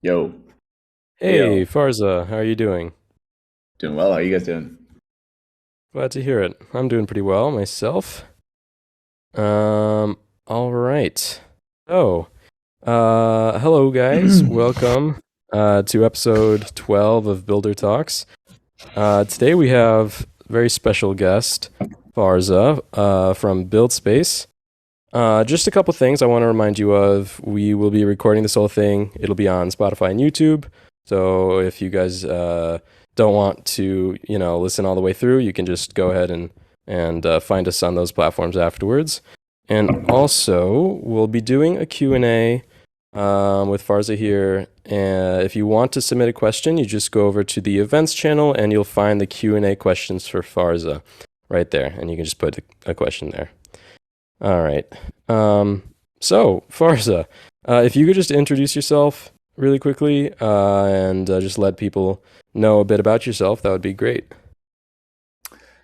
Yo, Hey, yo, Farza, how are you doing? doing well. How you guys doing? Glad to hear it. I'm doing pretty well myself. Um, all right. So, hello guys. Welcome to episode 12 of Builder Talks. Today we have a very special guest, Farza, from Buildspace. Just a couple things I want to remind you of. We will be recording this whole thing. It'll be on Spotify and YouTube. So if you guys don't want to, listen all the way through, you can just go ahead and find us on those platforms afterwards. And also, we'll be doing a Q&A with Farza here. If you want to submit a question, you just go over to the events channel and you'll find the Q&A questions for Farza right there. And you can just put a question there. All right. So, Farza, if you could just introduce yourself really quickly and just let people know a bit about yourself, that would be great.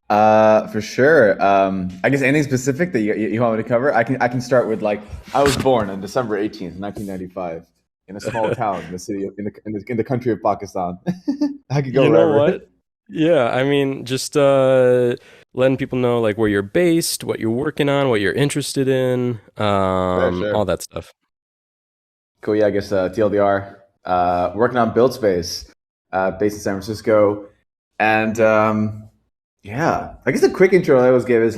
For sure. I guess anything specific that you want me to cover? I can start with I was born on December 18th, 1995, in a small town in the city in the country of Pakistan. I could go You know wherever. what? Yeah, I mean, just letting people know like where you're based, what you're working on, what you're interested in, Sure, all sure. that stuff. Cool. Yeah, I guess TLDR. Working on Buildspace, based in San Francisco, and yeah, I guess the quick intro I always give is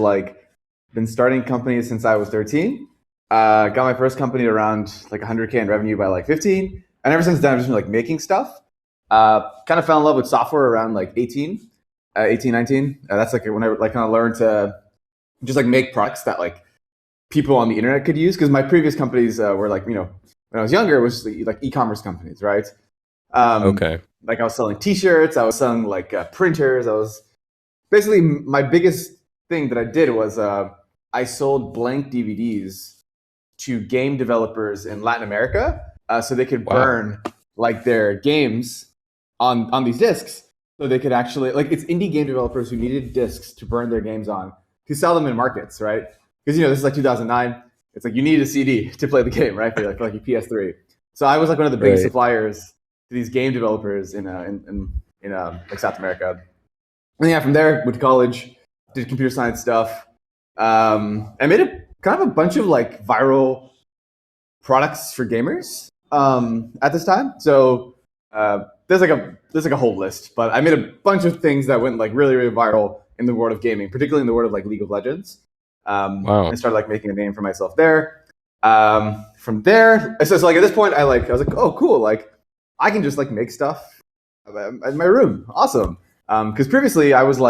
been starting companies since I was 13. Got my first company around 100K in revenue by 15, and ever since then I've just been making stuff. Kind of fell in love with software around 18, 19. That's when I kind of learned to just make products that people on the internet could use, because my previous companies were when I was younger, it was e-commerce companies, right? Um, Okay. I was selling T-shirts, I was selling printers. I was basically, my biggest thing that I did was I sold blank DVDs to game developers in Latin America, so they could Wow. burn their games on these discs, so they could actually it's indie game developers who needed discs to burn their games on to sell them in markets, right? Because this is 2009. It's you need a CD to play the game, right? For your PS3. So I was one of the biggest Right. suppliers to these game developers in South America. And yeah, from there, went to college, did computer science stuff. I made a kind of a bunch of viral products for gamers at this time. So there's a whole list, but I made a bunch of things that went really really viral in the world of gaming, particularly in the world of League of Legends. Wow. And started making a name for myself there. From there, so at this point, I was oh cool, I can just make stuff in my room. Awesome. Because previously I was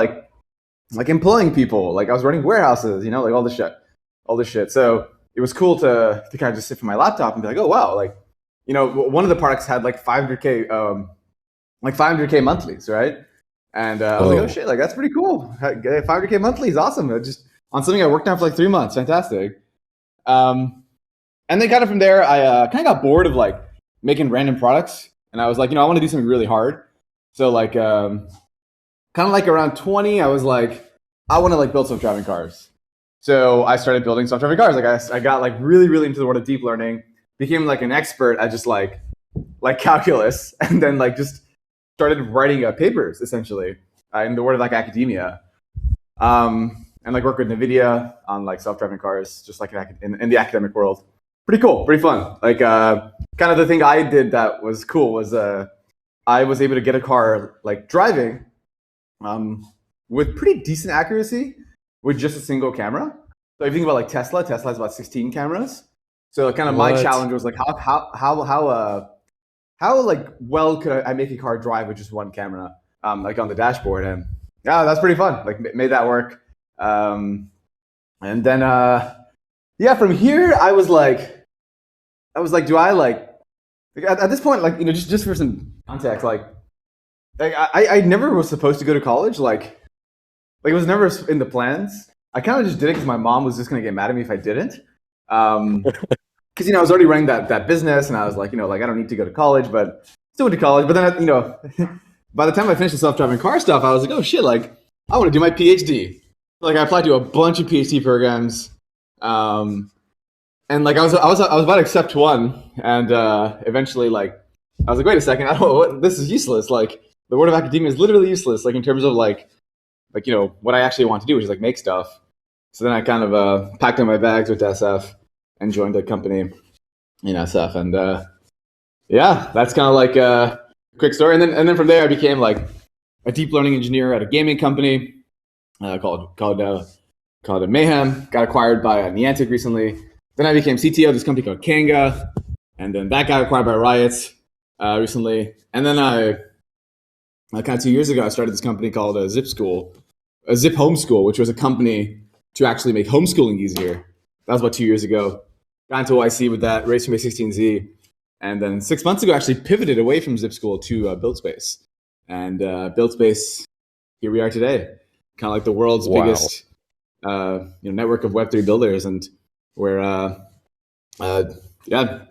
employing people, I was running warehouses, all this shit. So it was cool to kind of just sit from my laptop and be oh wow, one of the products had 500K 500K monthlies, right? And I was oh Whoa. shit, that's pretty cool. 500K monthlies, awesome. Just on something I worked on for 3 months, fantastic. Um, and then kind of from there, I kind of got bored of making random products, and I was I want to do something really hard. So kind of around 20, I was I want to build self-driving cars. So I started building self-driving cars. I got really really into the world of deep learning, became an expert at just calculus, and then just started writing papers essentially in the world of academia. And work with NVIDIA on self-driving cars, just in the academic world. Pretty cool, pretty fun. Kind of the thing I did that was cool was I was able to get a car driving with pretty decent accuracy with just a single camera. So if you think about Tesla has about 16 cameras. So kind of my What? challenge was how well could I make a car drive with just one camera on the dashboard. And yeah, that's pretty fun. Made that work. And then yeah, from here I was do I at this point just for some context I never was supposed to go to college. It was never in the plans. I kind of just did it because my mom was just gonna get mad at me if I didn't. Because I was already running that business, and I was I don't need to go to college, but still went to college. But then by the time I finished the self-driving car stuff, I was oh shit, I want to do my PhD. I applied to a bunch of PhD programs, and I was about to accept one, and eventually I was like, wait a second, I don't. This is useless. Like the world of academia is literally useless. Like in terms of like what I actually want to do, which is like make stuff. So then I kind of packed up my bags with SF and joined a company in SF, and yeah, that's kind of like a quick story. And then from there, I became like a deep learning engineer at a gaming company called Mayhem. Got acquired by Niantic recently. Then I became CTO of this company called Kanga, and then that got acquired by Riot recently. And then I kind of 2 years ago, I started this company called Zip Homeschool, which was a company to actually make homeschooling easier. That was about 2 years ago. Got into YC with that, raised from A16Z. And then 6 months ago, actually pivoted away from Zip School to Buildspace. And Buildspace, here we are today. Kind of like the world's biggest network of Web3 builders. And we're,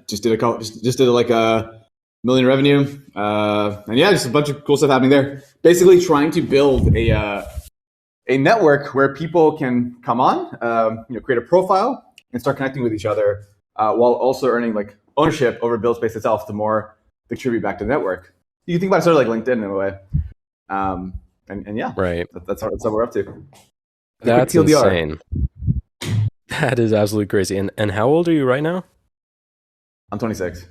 just did like a million revenue. And yeah, just a bunch of cool stuff happening there. Basically trying to build a network where people can come on, create a profile and start connecting with each other while also earning like ownership over Buildspace itself to more contribute back to the network. You can think about it sort of like LinkedIn in a way. And yeah, right. That's what we're up to. That's insane. That is absolutely crazy. And how old are you right now? I'm 26.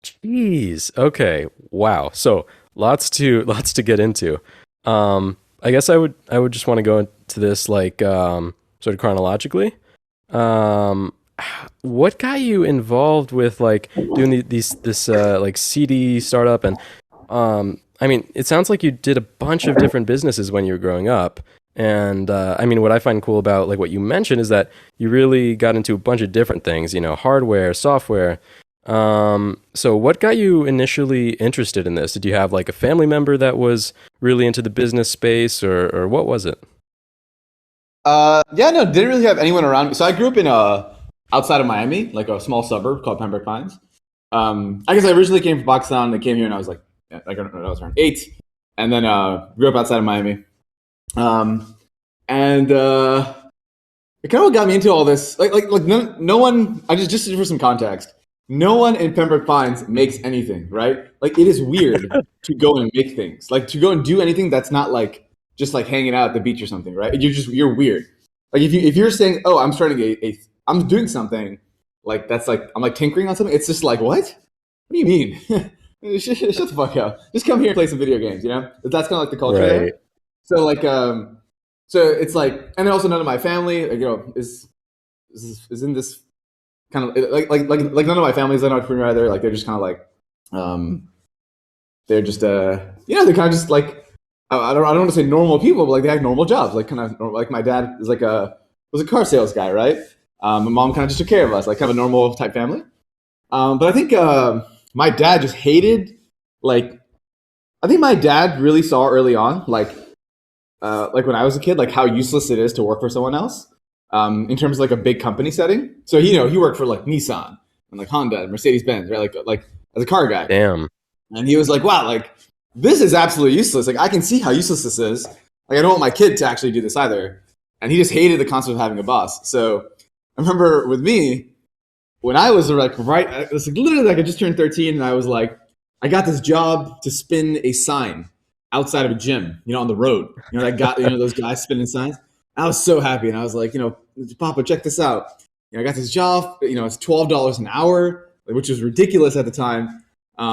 Jeez. Okay. Wow. So lots to get into. I guess I would just want to go into this like sort of chronologically. What got you involved with like doing this like CD startup? And I mean, it sounds like you did a bunch of different businesses when you were growing up. And I mean, what I find cool about like what you mentioned is that you really got into a bunch of different things, hardware, software. So what got you initially interested in this? Did you have like a family member that was really into the business space, or what was it? Didn't really have anyone around me. So I grew up in outside of Miami, like a small suburb called Pembroke Pines. I guess I originally came from Pakistan. I came here and I was like, I don't know, I was around 8, and then grew up outside of Miami. And it kind of what got me into all this. Like no one. I just for some context. No one in Pembroke Pines makes anything, right? Like it is weird to go and make things, like to go and do anything that's not like just like hanging out at the beach or something, right? You're weird. Like if you're saying, oh, I'm starting I'm doing something like that's like I'm like tinkering on something. It's just like what do you mean? Shut the fuck up. Just come here and play some video games. That's kind of like the culture right. there. So like so it's like, and then also none of my family is in this kind of like none of my family's an entrepreneur either. Like they're just kind of like they're just they're kind of just like I don't want to say normal people, but like they have normal jobs. Like kind of like my dad is was a car sales guy, right? My mom kind of just took care of us, like kind of a normal type family. But I think my dad just hated I think my dad really saw early on like when I was a kid, like how useless it is to work for someone else. In terms of like a big company setting. So he worked for like Nissan and like Honda and Mercedes-Benz, right? Like as a car guy. Damn. And he was like, wow, like this is absolutely useless. Like I can see how useless this is. Like I don't want my kid to actually do this either. And he just hated the concept of having a boss. So I remember with me, when I was like it was like literally like I just turned 13 and I was like, I got this job to spin a sign outside of a gym, on the road. That guy, those guys spinning signs. I was so happy, and I was like, Papa, check this out. I got this job. It's $12 an hour, which was ridiculous at the time. He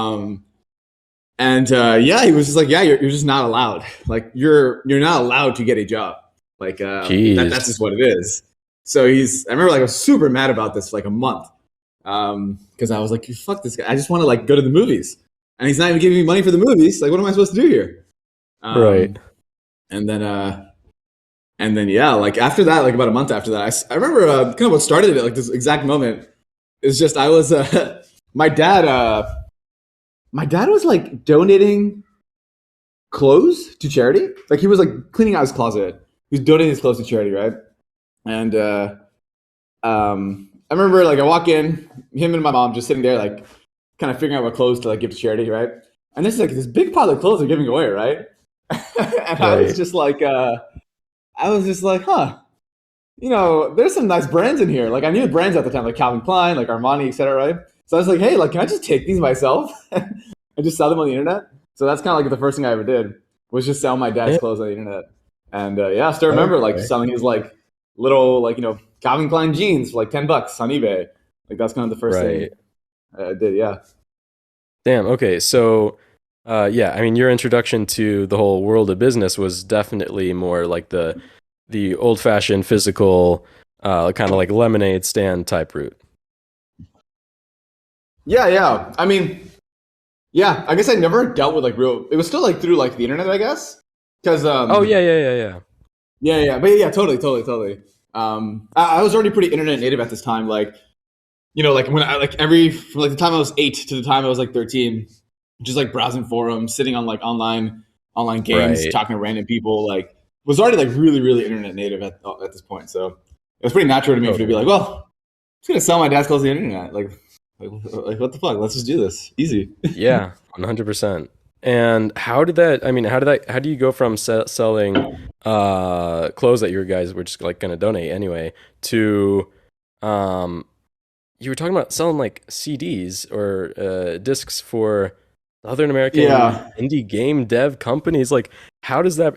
was just like, yeah, you're just not allowed. Like, you're not allowed to get a job. Like, that's just what it is. So I remember like I was super mad about this for like a month, because I was like, fuck this guy. I just want to like go to the movies, and he's not even giving me money for the movies. Like, what am I supposed to do here? Right. And then yeah, like after that, like about a month after that, I remember kind of what started it, like this exact moment is just I was my dad was like donating clothes to charity. Like he was like cleaning out his closet. He was donating his clothes to charity, right? And I remember like I walk in, him and my mom just sitting there like kind of figuring out what clothes to like give to charity, right? And there's like this big pile of clothes they're giving away, right? And I was just like huh, there's some nice brands in here. Like I knew the brands at the time, like Calvin Klein, like Armani, etc., right? So I was like, hey, like, can I just take these myself and just sell them on the internet? So that's kind of like the first thing I ever did was just sell my dad's clothes on the internet. And I still remember like selling his like little like Calvin Klein jeans for like $10 on eBay. Like that's kind of the first thing I did. Yeah. Damn. Okay. So, yeah. I mean, your introduction to the whole world of business was definitely more like the old-fashioned physical, kind of like lemonade stand type route. Yeah. I mean, yeah. I guess I never dealt with like real. It was still like through like the internet, I guess. Because Oh yeah. yeah. But yeah, totally. I was already pretty internet native at this time. Like, like when I like from like the time I was 8 to the time I was like 13, just like browsing forums, sitting on like online games, talking to random people, like was already like really internet native at this point. So it was pretty natural to me to be like, well, I'm just gonna sell my dad's clothes on the internet. Like what the fuck? Let's just do this. Easy. Yeah, 100%. And how do you go from selling clothes that your guys were just like gonna donate anyway to you were talking about selling like CDs or discs for Southern American indie game dev companies. Like, how does that?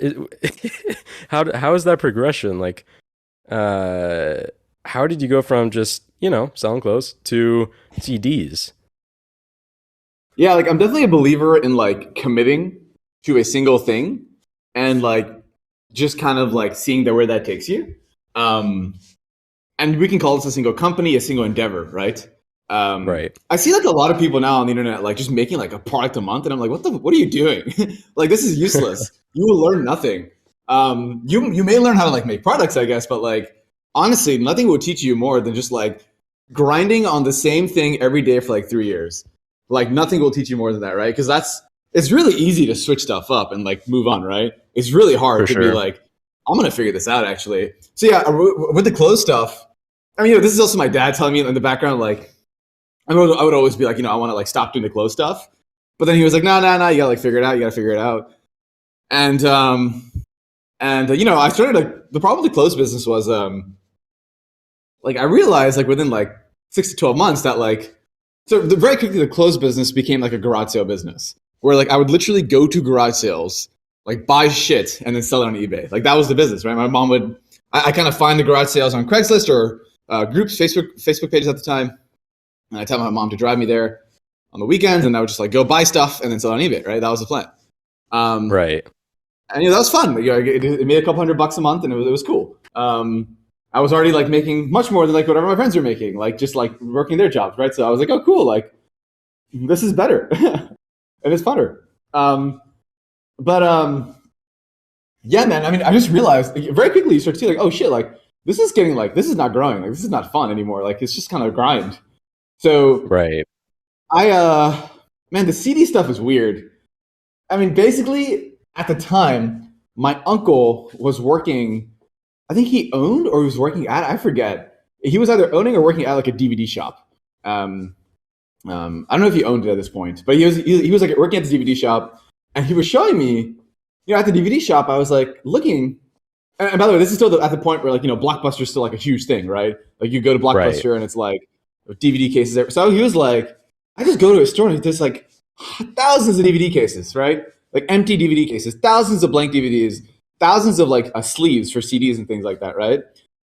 How is that progression? Like, how did you go from just selling clothes to CDs? Yeah, like I'm definitely a believer in like committing to a single thing and like just kind of like seeing where that takes you. And we can call this a single company, a single endeavor, right? Right. I see like a lot of people now on the internet like just making like a product a month, and I'm like, what are you doing? Like this is useless. You will learn nothing. You may learn how to like make products, I guess, but like honestly, nothing will teach you more than just like grinding on the same thing every day for like 3 years. Like nothing will teach you more than that, right? Because it's really easy to switch stuff up and like move on, right? It's really hard to be like, I'm gonna figure this out actually. So yeah, with the clothes stuff, I mean, this is also my dad telling me in the background, like, I would always be like, I want to like stop doing the clothes stuff, but then he was like, no, you gotta like figure it out. You gotta figure it out. And I started like the problem with the clothes business was like I realized like within like 6 to 12 months that like very quickly the clothes business became like a garage sale business where like I would literally go to garage sales, like buy shit and then sell it on eBay. Like that was the business, right? My mom would I kind of find the garage sales on Craigslist or groups, Facebook pages at the time. And I tell my mom to drive me there on the weekends, and I would just like go buy stuff and then sell it on eBay. Right, that was the plan. Right. And that was fun. It made a couple $100 a month, and it was cool. I was already like making much more than like whatever my friends were making, like just like working their jobs, right? So I was like, oh, cool, like this is better, and it's funner. Yeah, man. I mean, I just realized very quickly you start to see like, oh shit, like this is not growing, like this is not fun anymore. Like it's just kind of grind. So right. Man, the CD stuff is weird. I mean, basically at the time, my uncle was working. I think he owned or he was working at, I forget. He was either owning or working at like a DVD shop. I don't know if he owned it at this point, but he was like working at the DVD shop, and he was showing me, at the DVD shop, I was like looking, and by the way, this is still at the point where like, Blockbuster is still like a huge thing, right? Like you go to Blockbuster and it's like DVD cases there. So he was like, I just go to a store and there's like thousands of DVD cases, right? Like empty DVD cases, thousands of blank DVDs, thousands of like sleeves for CDs and things like that, right?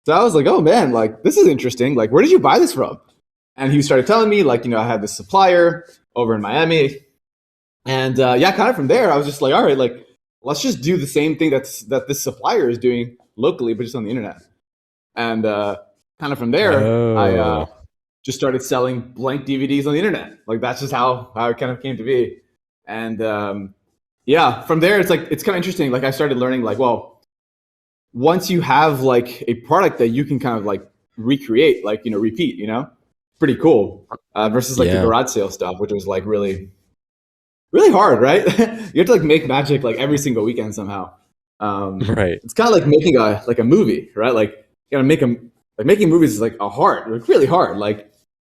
So I was like, oh man, like this is interesting. Like, where did you buy this from? And he started telling me like, I had this supplier over in Miami. And kind of from there, I was just like, all right, like, let's just do the same thing that this supplier is doing locally, but just on the internet. And kind of from there, I just started selling blank DVDs on the internet. Like that's just how it kind of came to be. And from there, it's kind of interesting. Like I started learning like, well, once you have like a product that you can kind of like recreate, like, repeat, pretty cool. Versus like the garage sale stuff, which was like really, really hard, right? You have to like make magic like every single weekend somehow. Right. It's kind of like making a movie, right? Like you gotta make them. Like making movies is like really hard. Like you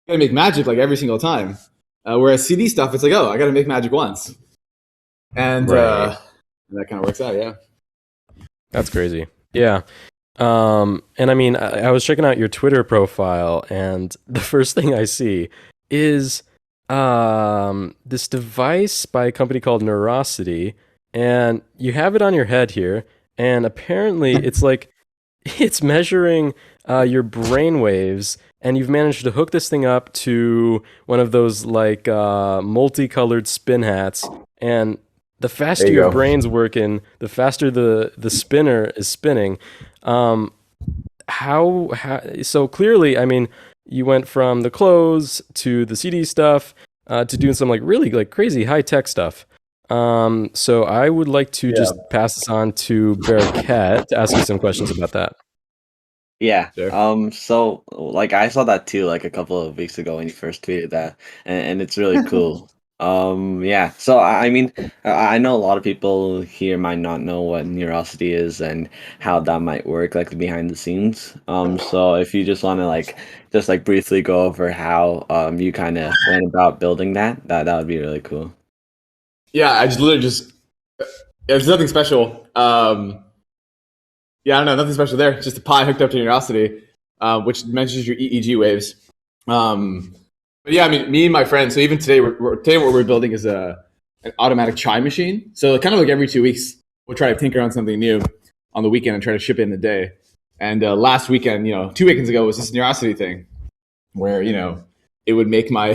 gotta make magic like every single time. Whereas CD stuff, it's like, oh, I gotta make magic once, and that kind of works out. Yeah, that's crazy. Yeah. And I mean, I was checking out your Twitter profile, and the first thing I see is this device by a company called Neurosity, and you have it on your head here, and apparently it's like it's measuring your brain waves, and you've managed to hook this thing up to one of those like multicolored spin hats, and the faster There you your go. brain's working, the faster the spinner is spinning. How so clearly, I mean, you went from the clothes to the CD stuff to doing some like really like crazy high tech stuff. So I would like to Yeah. just pass this on to Bearcat to ask you some questions about that. Yeah. Sure. So like I saw that too like a couple of weeks ago when you first tweeted that, and it's really cool. Yeah. So I mean, I know a lot of people here might not know what Neurosity is and how that might work, like the behind the scenes. So if you just want to like just like briefly go over how you kind of went about building that would be really cool. Yeah, I just literally just there's nothing special. Yeah, I don't know, nothing special there. Just a Pi hooked up to Neurosity, which measures your EEG waves. But yeah, I mean, me and my friends. So even today, today what we're building is an automatic chime machine. So kind of like every 2 weeks, we'll try to tinker on something new on the weekend and try to ship it in the day. And last weekend, 2 weekends ago, was this Neurosity thing where it would make my I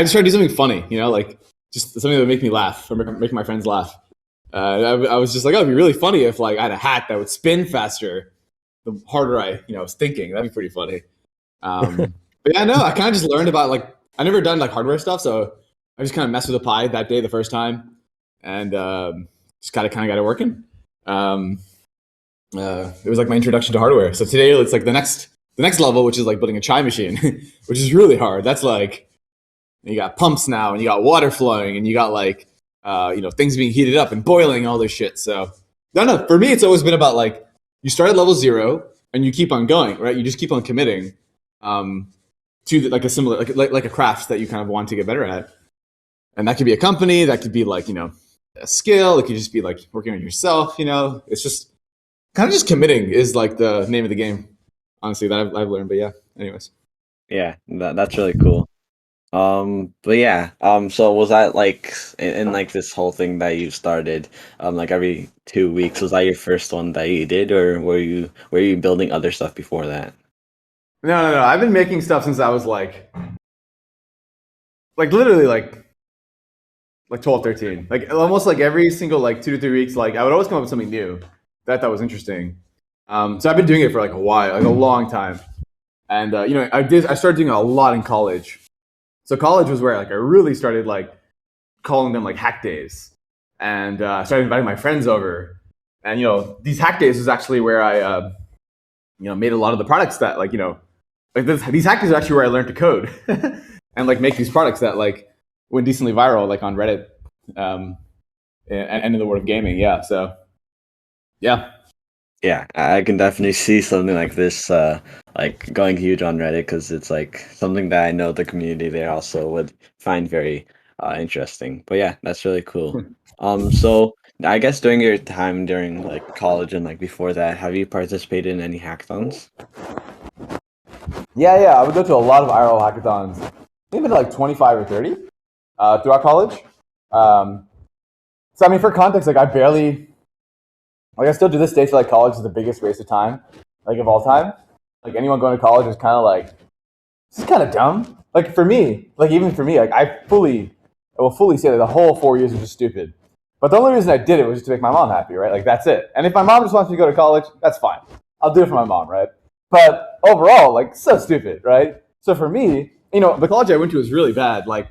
just tried to do something funny, like just something that would make me laugh or make my friends laugh. I was just like, oh, it'd be really funny if like I had a hat that would spin faster the harder I was thinking. That'd be pretty funny. But yeah, no, I kind of just learned about like I never done like hardware stuff, so I just kind of messed with the Pi that day the first time, and just kind of got it working. It was like my introduction to hardware. So today it's like the next level, which is like building a chime machine, which is really hard. That's like you got pumps now, and you got water flowing, and you got like things being heated up and boiling, all this shit. So no, for me, it's always been about like you start at level 0 and you keep on going, right? You just keep on committing to like a similar, like a craft that you kind of want to get better at. And that could be a company, that could be like, a skill. It could just be like working on yourself, It's just kind of just committing is like the name of the game, honestly, that I've learned. But yeah, anyways. Yeah, that's really cool. But yeah, so was that like in like this whole thing that you started, like every 2 weeks, was that your first one that you did, or were you building other stuff before that? No. I've been making stuff since I was like literally like 12, 13. Like almost like every single like 2 to 3 weeks, like I would always come up with something new that I thought was interesting. So I've been doing it for like a while, like a long time. And I started doing it a lot in college. So college was where like I really started like calling them like hack days, and I started inviting my friends over. And these hack days was actually where I made a lot of the products that like these hack days are actually where I learned to code and like make these products that like went decently viral like on Reddit and in the world of gaming. Yeah, so yeah. Yeah, I can definitely see something like this, like going huge on Reddit, because it's like something that I know the community there also would find very interesting. But yeah, that's really cool. So I guess during your time during like college and like before that, have you participated in any hackathons? Yeah, I would go to a lot of IRL hackathons. I think been to like 25 or 30 throughout college. So I mean, for context, like I still to this day feel like college is the biggest waste of time, like of all time. Like anyone going to college is kind of like, this is kind of dumb. Like for me, like even for me, like I will fully say that the whole 4 years was just stupid. But the only reason I did it was just to make my mom happy, right? Like that's it. And if my mom just wants me to go to college, that's fine. I'll do it for my mom, right? But overall, like so stupid, right? So for me, the college I went to was really bad. Like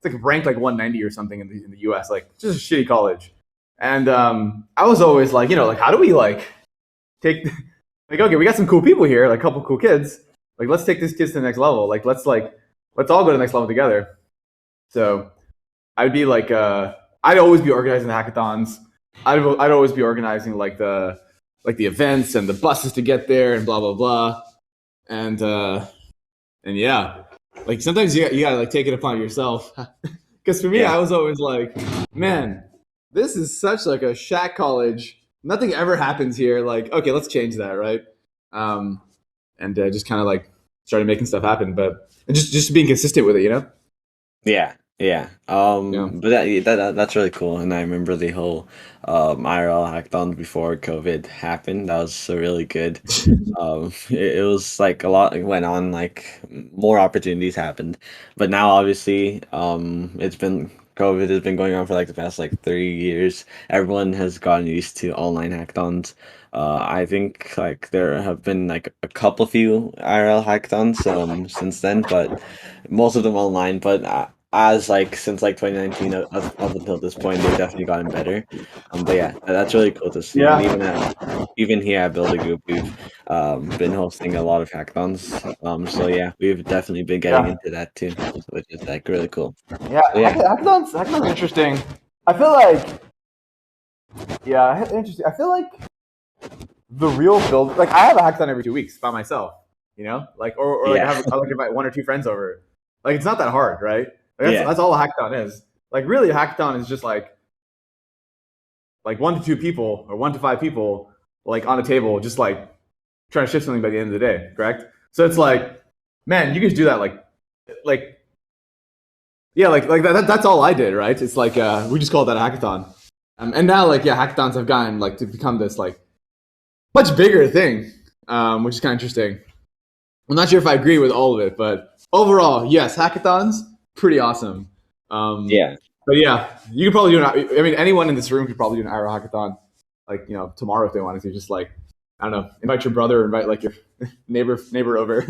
it's like ranked like 190 or something in the U.S. Like just a shitty college. And I was always like, like how do we like take like okay, we got some cool people here, like a couple cool kids. Like let's take these kids to the next level. Like let's all go to the next level together. So I'd be like I'd always be organizing the hackathons. I'd always be organizing like the events and the buses to get there and blah blah blah. And yeah, like sometimes you gotta like take it upon yourself. Because for me, Yeah. I was always like, man, this is such like a shack college. Nothing ever happens here. Like, okay, let's change that, right? And just kind of like started making stuff happen. But and just being consistent with it, you know. Yeah, yeah. Yeah. But that's really cool. And I remember the whole IRL hackathon before COVID happened. That was really good. It was like a lot went on, like more opportunities happened. But now obviously, it's been COVID has been going on for like the past like 3 years. Everyone has gotten used to online hackathons. I think like there have been like a couple few IRL hackathons since then, but most of them online. But as like since like 2019 up until this point, they've definitely gotten better. But yeah, that's really cool to see. And Yeah. even here at Builder Group, we've been hosting a lot of hackathons. So yeah, we've definitely been getting Yeah. into that too, which is like really cool. Yeah. So yeah, Hackathons are interesting. I feel like interesting. I feel like the real build, like I have a hackathon every 2 weeks by myself, you know, like or like yeah, I like invite 1 or 2 friends over. Like it's not that hard, right? Like yeah, that's all a hackathon is. Like really, a hackathon is just like 1 to 2 people or 1 to 5 people like on a table, just like trying to ship something by the end of the day, correct? So it's like, man, you could do that like yeah, like that's all I did, right? It's like we just called that a hackathon. And now like hackathons have gotten like to become this like much bigger thing, which is kind of interesting. I'm not sure if I agree with all of it, but overall, yes, hackathons pretty awesome. yeah. But yeah, you could probably do I mean, anyone in this room could probably do an IRL hackathon, like tomorrow if they wanted to. Just like I don't know, invite your brother, or invite like your neighbor over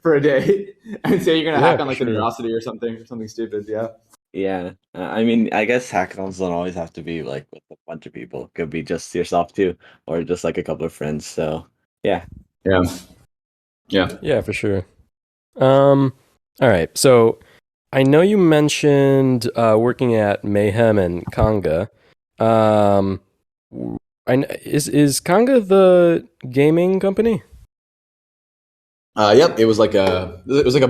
for a day, and say you're gonna Yeah, hack on for like the sure. Neurosity or something stupid. Yeah. Yeah, I mean, I guess hackathons don't always have to be like with a bunch of people. It could be just yourself too, or just like a couple of friends. So yeah, Yeah. Yeah. Yeah, for sure. All right. So I know you mentioned working at Mayhem and Conga. Um, is Conga the gaming company? Yep. It was like a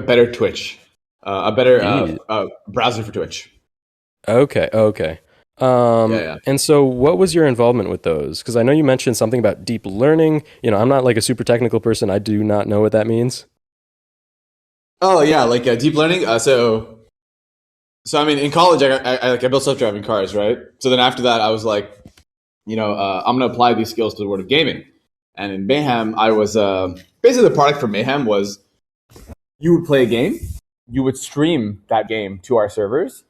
better Twitch, a better Jeez. browser for Twitch. Okay. Okay. Yeah. And so what was your involvement with those? Because I know you mentioned something about deep learning. I'm not like a super technical person. I do not know what that means. Oh yeah, like deep learning. So I mean, in college, I built self-driving cars, right? So then after that, I was like, I'm gonna apply these skills to the world of gaming. And in Mayhem, I was basically the product for Mayhem was you would play a game, you would stream that game to our servers,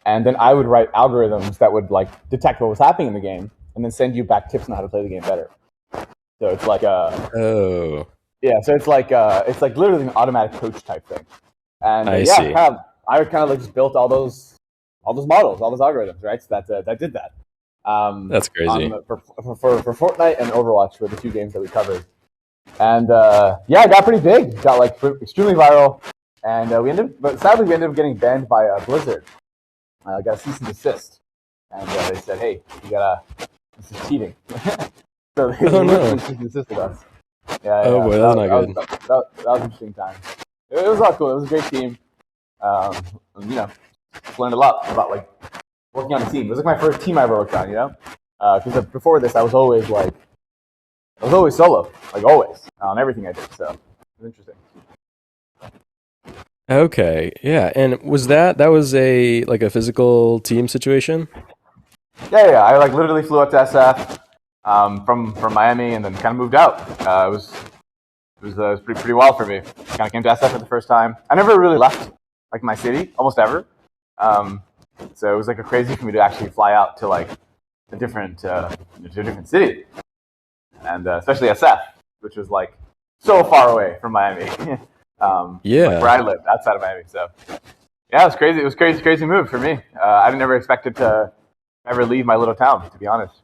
and then I would write algorithms that would like detect what was happening in the game, and then send you back tips on how to play the game better. So it's like Oh, so it's like literally an automatic coach type thing. And I see. I kind of like just built all those models, all those algorithms, right? So that did that. That's crazy. For Fortnite and Overwatch were the 2 games that we covered. And it got pretty big. Got like extremely viral. And but sadly we ended up getting banned by Blizzard. Got a cease and desist. And they said, hey, this is cheating. So they no. cease and desisted us. Oh boy, that's not good. That was an interesting time. It was all cool. It was a great team. Learned a lot about like working on a team. It was like my first team I ever worked on. Because before this, I was always solo, like always on everything I did. So it was interesting. Okay, yeah. And was that was a like a physical team situation? Yeah. I like literally flew out to SF from Miami and then kind of moved out. It was pretty wild for me. Kind of came to SF for the first time. I never really left like my city, almost ever. So it was like a crazy for me to actually fly out to like a different city, and especially SF, which was like so far away from Miami. Yeah. Like where I lived outside of Miami. So yeah, it was crazy. It was crazy move for me. I never expected to ever leave my little town, to be honest.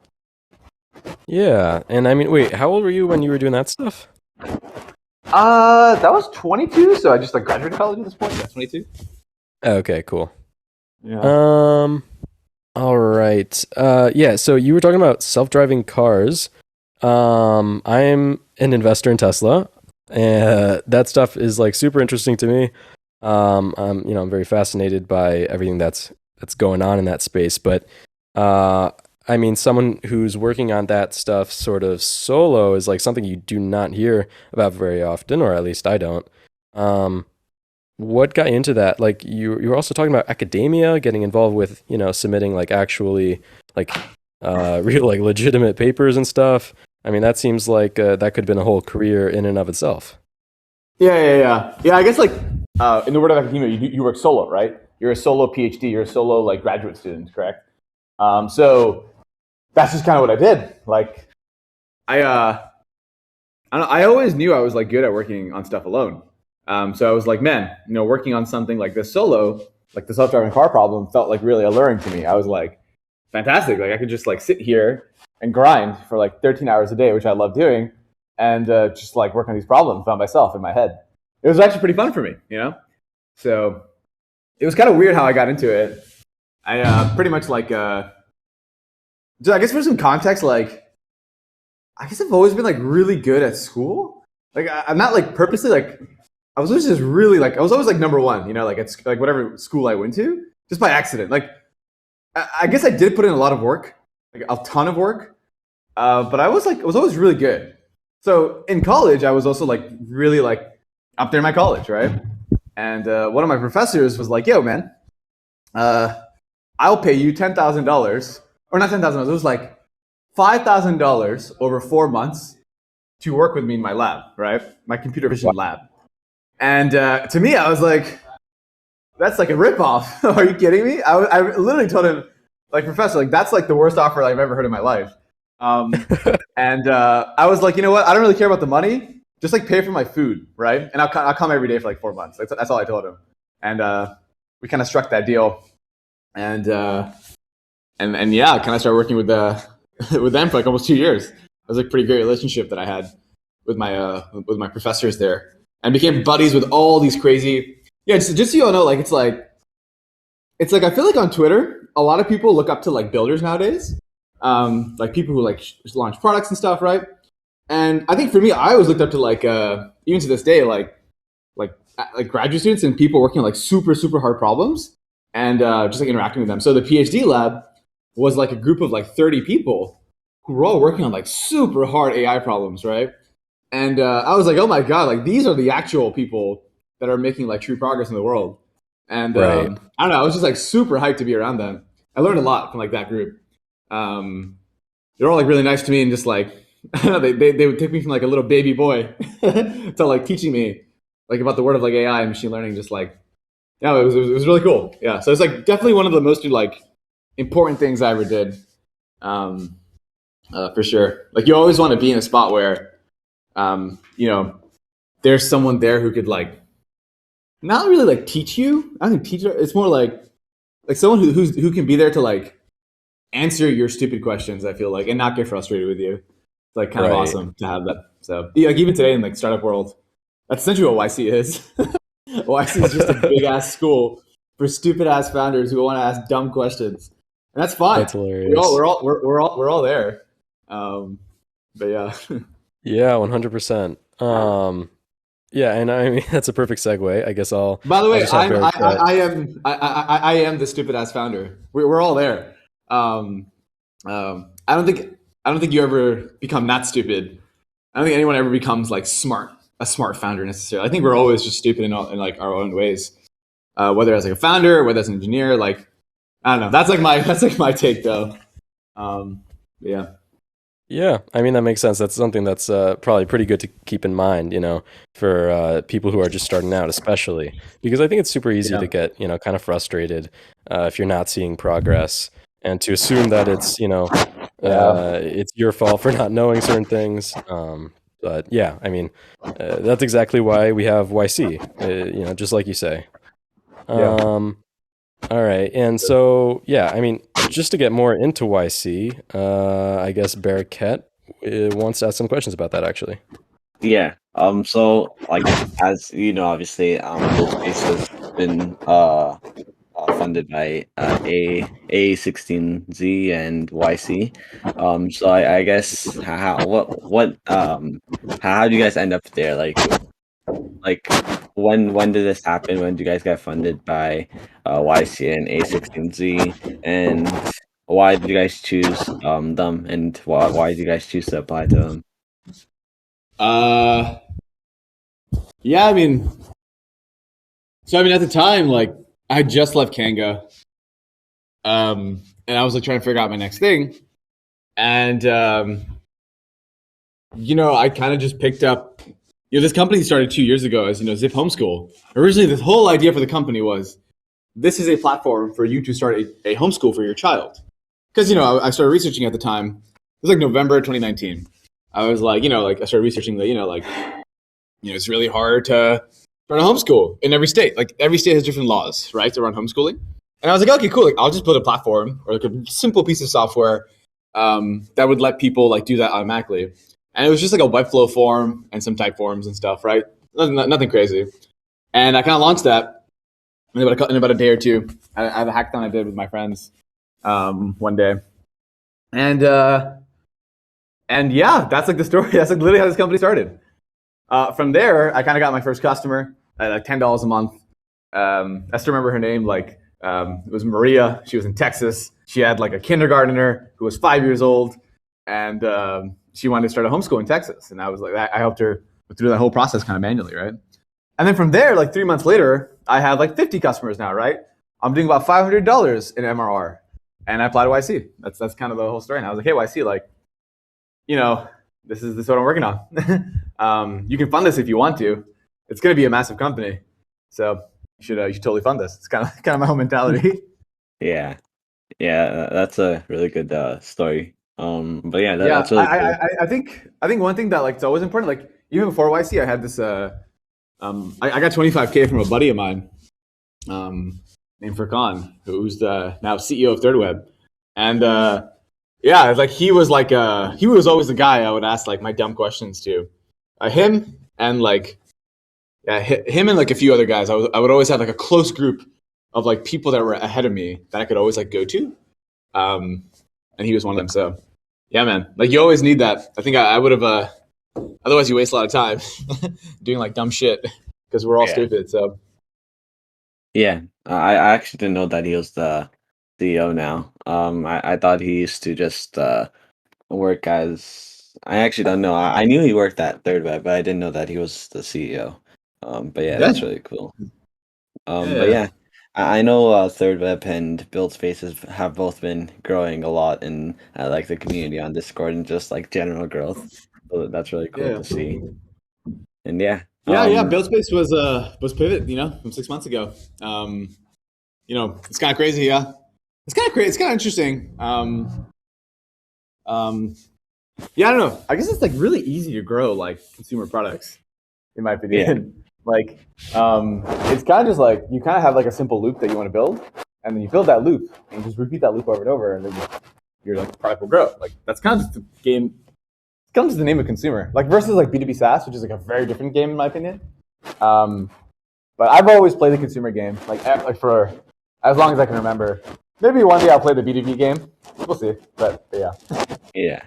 Yeah. And I mean, wait, how old were you when you were doing that stuff? That was 22, so I just like graduated college at this point. Yeah, 22. Okay, cool. Yeah. All right. Yeah, so you were talking about self-driving cars. I'm an investor in Tesla. That stuff is like super interesting to me. I'm very fascinated by everything that's going on in that space, but I mean, someone who's working on that stuff sort of solo is like something you do not hear about very often, or at least I don't. What got you into that? Like you were also talking about academia, getting involved with, submitting like actually like real like legitimate papers and stuff. I mean, that seems like that could have been a whole career in and of itself. Yeah. I guess like in the world of academia, you work solo, right? You're a solo PhD. You're a solo like graduate student, correct? So that's just kind of what I did. Like I always knew I was like good at working on stuff alone. So I was like, man, working on something like this solo, like the self-driving car problem, felt like really alluring to me. I was like, fantastic. Like I could just like sit here and grind for like 13 hours a day, which I love doing, and just like work on these problems by myself in my head. It was actually pretty fun for me, So it was kind of weird how I got into it. I pretty much like, I guess for some context, like, I guess I've always been like really good at school. Like I'm not like purposely like, I was always just really like, I was always like number one, like it's like whatever school I went to, just by accident. Like I guess I did put in a lot of work, like a ton of work, but I was always really good. So in college, I was also like really like up there in my college, right? And one of my professors was like, "Yo, man, I'll pay you $10,000, or not $10,000. It was like $5,000 over 4 months to work with me in my lab, right? My computer vision lab." And to me, I was like, that's like a ripoff. Are you kidding me? I literally told him, like, professor, like that's like the worst offer I've ever heard in my life. And I was like, you know what? I don't really care about the money. Just like pay for my food, right? And I'll come every day for like 4 months. That's all I told him. And we kind of struck that deal. And yeah, I kind of started working with with them for like almost 2 years. It was like a pretty great relationship that I had with my professors there, and became buddies with all these crazy. Yeah, just so you all know, like it's like I feel like on Twitter, a lot of people look up to like builders nowadays, like people who like launch products and stuff, right? And I think for me, I always looked up to like even to this day, like graduate students and people working on like super hard problems, and just like interacting with them. So the PhD lab was like a group of like 30 people who were all working on like super hard AI problems, right? And I was like, oh my God, like these are the actual people that are making like true progress in the world. And Right. I don't know, I was just like super hyped to be around them. I learned a lot from like that group. They're all like really nice to me, and just like they would take me from like a little baby boy to like teaching me like about the world of like AI and machine learning. Just like, yeah, it was really cool. Yeah, so it's like definitely one of the most like important things I ever did, for sure. Like you always want to be in a spot where there's someone there who could like not really like teach you. I don't think teacher. It's more like someone who can be there to like answer your stupid questions. I feel like, and not get frustrated with you. It's like kind of Right. awesome to have that. So yeah, like even today in like startup world, that's essentially what YC is. YC is just a big ass school for stupid ass founders who want to ask dumb questions, and that's fine. That's hilarious. We're all there. But yeah. Yeah, 100%. Yeah, and I mean that's a perfect segue. I guess By the I'll way, just have Barrett. I am the stupid ass founder. We're all there. I don't think you ever become that stupid. I don't think anyone ever becomes like a smart founder necessarily. I think we're always just stupid in like our own ways. Whether as like a founder, whether as an engineer, like I don't know. That's like my take though. Yeah. Yeah, I mean that makes sense. That's something that's probably pretty good to keep in mind, for people who are just starting out, especially because I think it's super easy Yeah. to get, kind of frustrated if you're not seeing progress, and to assume that it's, it's your fault for not knowing certain things. But yeah, I mean, that's exactly why we have YC, just like you say. Yeah. All right, and so yeah, I mean, just to get more into YC, I guess Barrett wants to ask some questions about that actually. Yeah. So like as you know, obviously, Buildspace has been funded by A16Z and YC. So I guess how do you guys end up there? Like when did this happen? When did you guys get funded by YC and A16Z? And why did you guys choose them? And why did you guys choose to apply to them? Yeah, I mean, So I mean, at the time, like I had just left Kanga, and I was like trying to figure out my next thing, and I kind of just picked up. This company started 2 years ago as Zip Homeschool. Originally, this whole idea for the company was this is a platform for you to start a homeschool for your child. Because I started researching at the time. It was like November 2019. I was like, I started researching that, it's really hard to run a homeschool in every state. Like every state has different laws, right, to run homeschooling. And I was like, okay, cool. Like, I'll just build a platform or like a simple piece of software that would let people like do that automatically. And it was just like a Webflow form and some type forms and stuff, right? Nothing crazy. And I kind of launched that in about a day or two. I had a hackathon I did with my friends one day. And yeah, that's like the story. That's like literally how this company started. From there, I kind of got my first customer at like $10 a month. I still remember her name. Like it was Maria. She was in Texas. She had like a kindergartner who was 5 years old, and she wanted to start a homeschool in Texas. And I was like, I helped her through that whole process kind of manually, right? And then from there, like 3 months later, I had like 50 customers now, right? I'm doing about $500 in MRR, and I applied to YC. That's kind of the whole story. And I was like, hey, YC, like, this is what I'm working on. You can fund this if you want to. It's going to be a massive company, so you should totally fund this. It's kind of my whole mentality. Yeah, that's a really good story. But yeah, that's really cool. I think one thing that like it's always important. Like even before YC, I had this. I got $25K from a buddy of mine, named Furkan, who's the now CEO of ThirdWeb, and yeah, like he was always the guy I would ask like my dumb questions to. Him and like him and like a few other guys. I would always have like a close group of like people that were ahead of me that I could always like go to, and he was one of them. So yeah, man, like you always need that. I think I would have. Otherwise, you waste a lot of time doing like dumb shit because we're all stupid. So yeah, I actually didn't know that he was the CEO now. I thought he used to just work as. I actually don't know. I knew he worked at ThirdWeb, but I didn't know that he was the CEO. But yeah, that's really cool. But yeah, I know ThirdWeb and Buildspace have both been growing a lot in like the community on Discord and just like general growth. So that's really cool to see. And yeah. Buildspace was pivot, from 6 months ago. It's kind of crazy, yeah. It's kind of crazy. It's kind of interesting. Yeah, I don't know. I guess it's like really easy to grow like consumer products, in my opinion. Yeah. Like, it's kind of just like you kind of have like a simple loop that you want to build, and then you build that loop and you just repeat that loop over and over, and then your like product will grow. Like that's kind of just the game. It comes to the name of consumer, like versus like B2B SaaS, which is like a very different game in my opinion. But I've always played the consumer game, like for as long as I can remember. Maybe one day I'll play the B2B game. We'll see. But yeah. Yeah.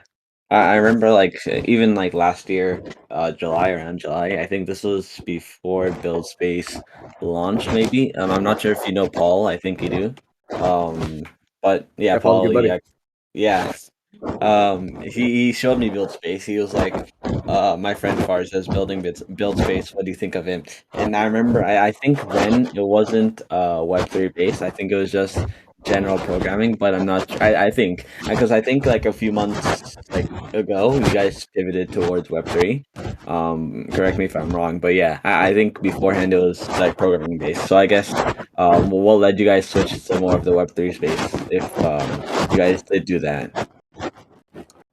I remember like even like last year, around July. I think this was before Buildspace launched. Maybe I'm not sure if you know Paul. I think you do. But yeah, Paul's a good Paul. buddy. Yeah. He showed me Buildspace. He was like, my friend Farzas is building Buildspace. What do you think of him? And I remember, I think then it wasn't Web3 based. I think it was just general programming, but I'm not. I think because I think like a few months like ago, you guys pivoted towards Web3. Correct me if I'm wrong, but yeah, I think beforehand it was like programming based. So I guess what led you guys switch to more of the Web3 space if you guys did do that?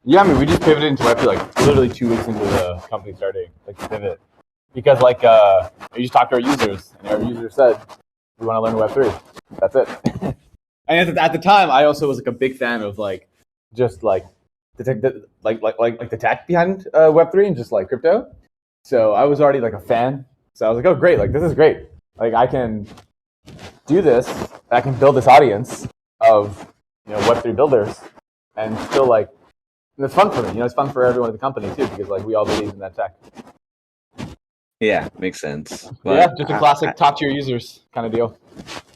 Yeah, I mean, we just pivoted into Web3 like literally 2 weeks into the company starting, like to pivot, because like we just talked to our users, and our users said we want to learn Web3. That's it. And at the time, I also was like a big fan of like just like the tech, the tech behind Web3 and just like crypto. So I was already like a fan. So I was like, oh great, like this is great. Like I can do this. I can build this audience of Web3 builders, and still like. And it's fun for me. It's fun for everyone at the company too, because like we all believe in that tech. Yeah, makes sense. But yeah, just a classic talk to your users kind of deal.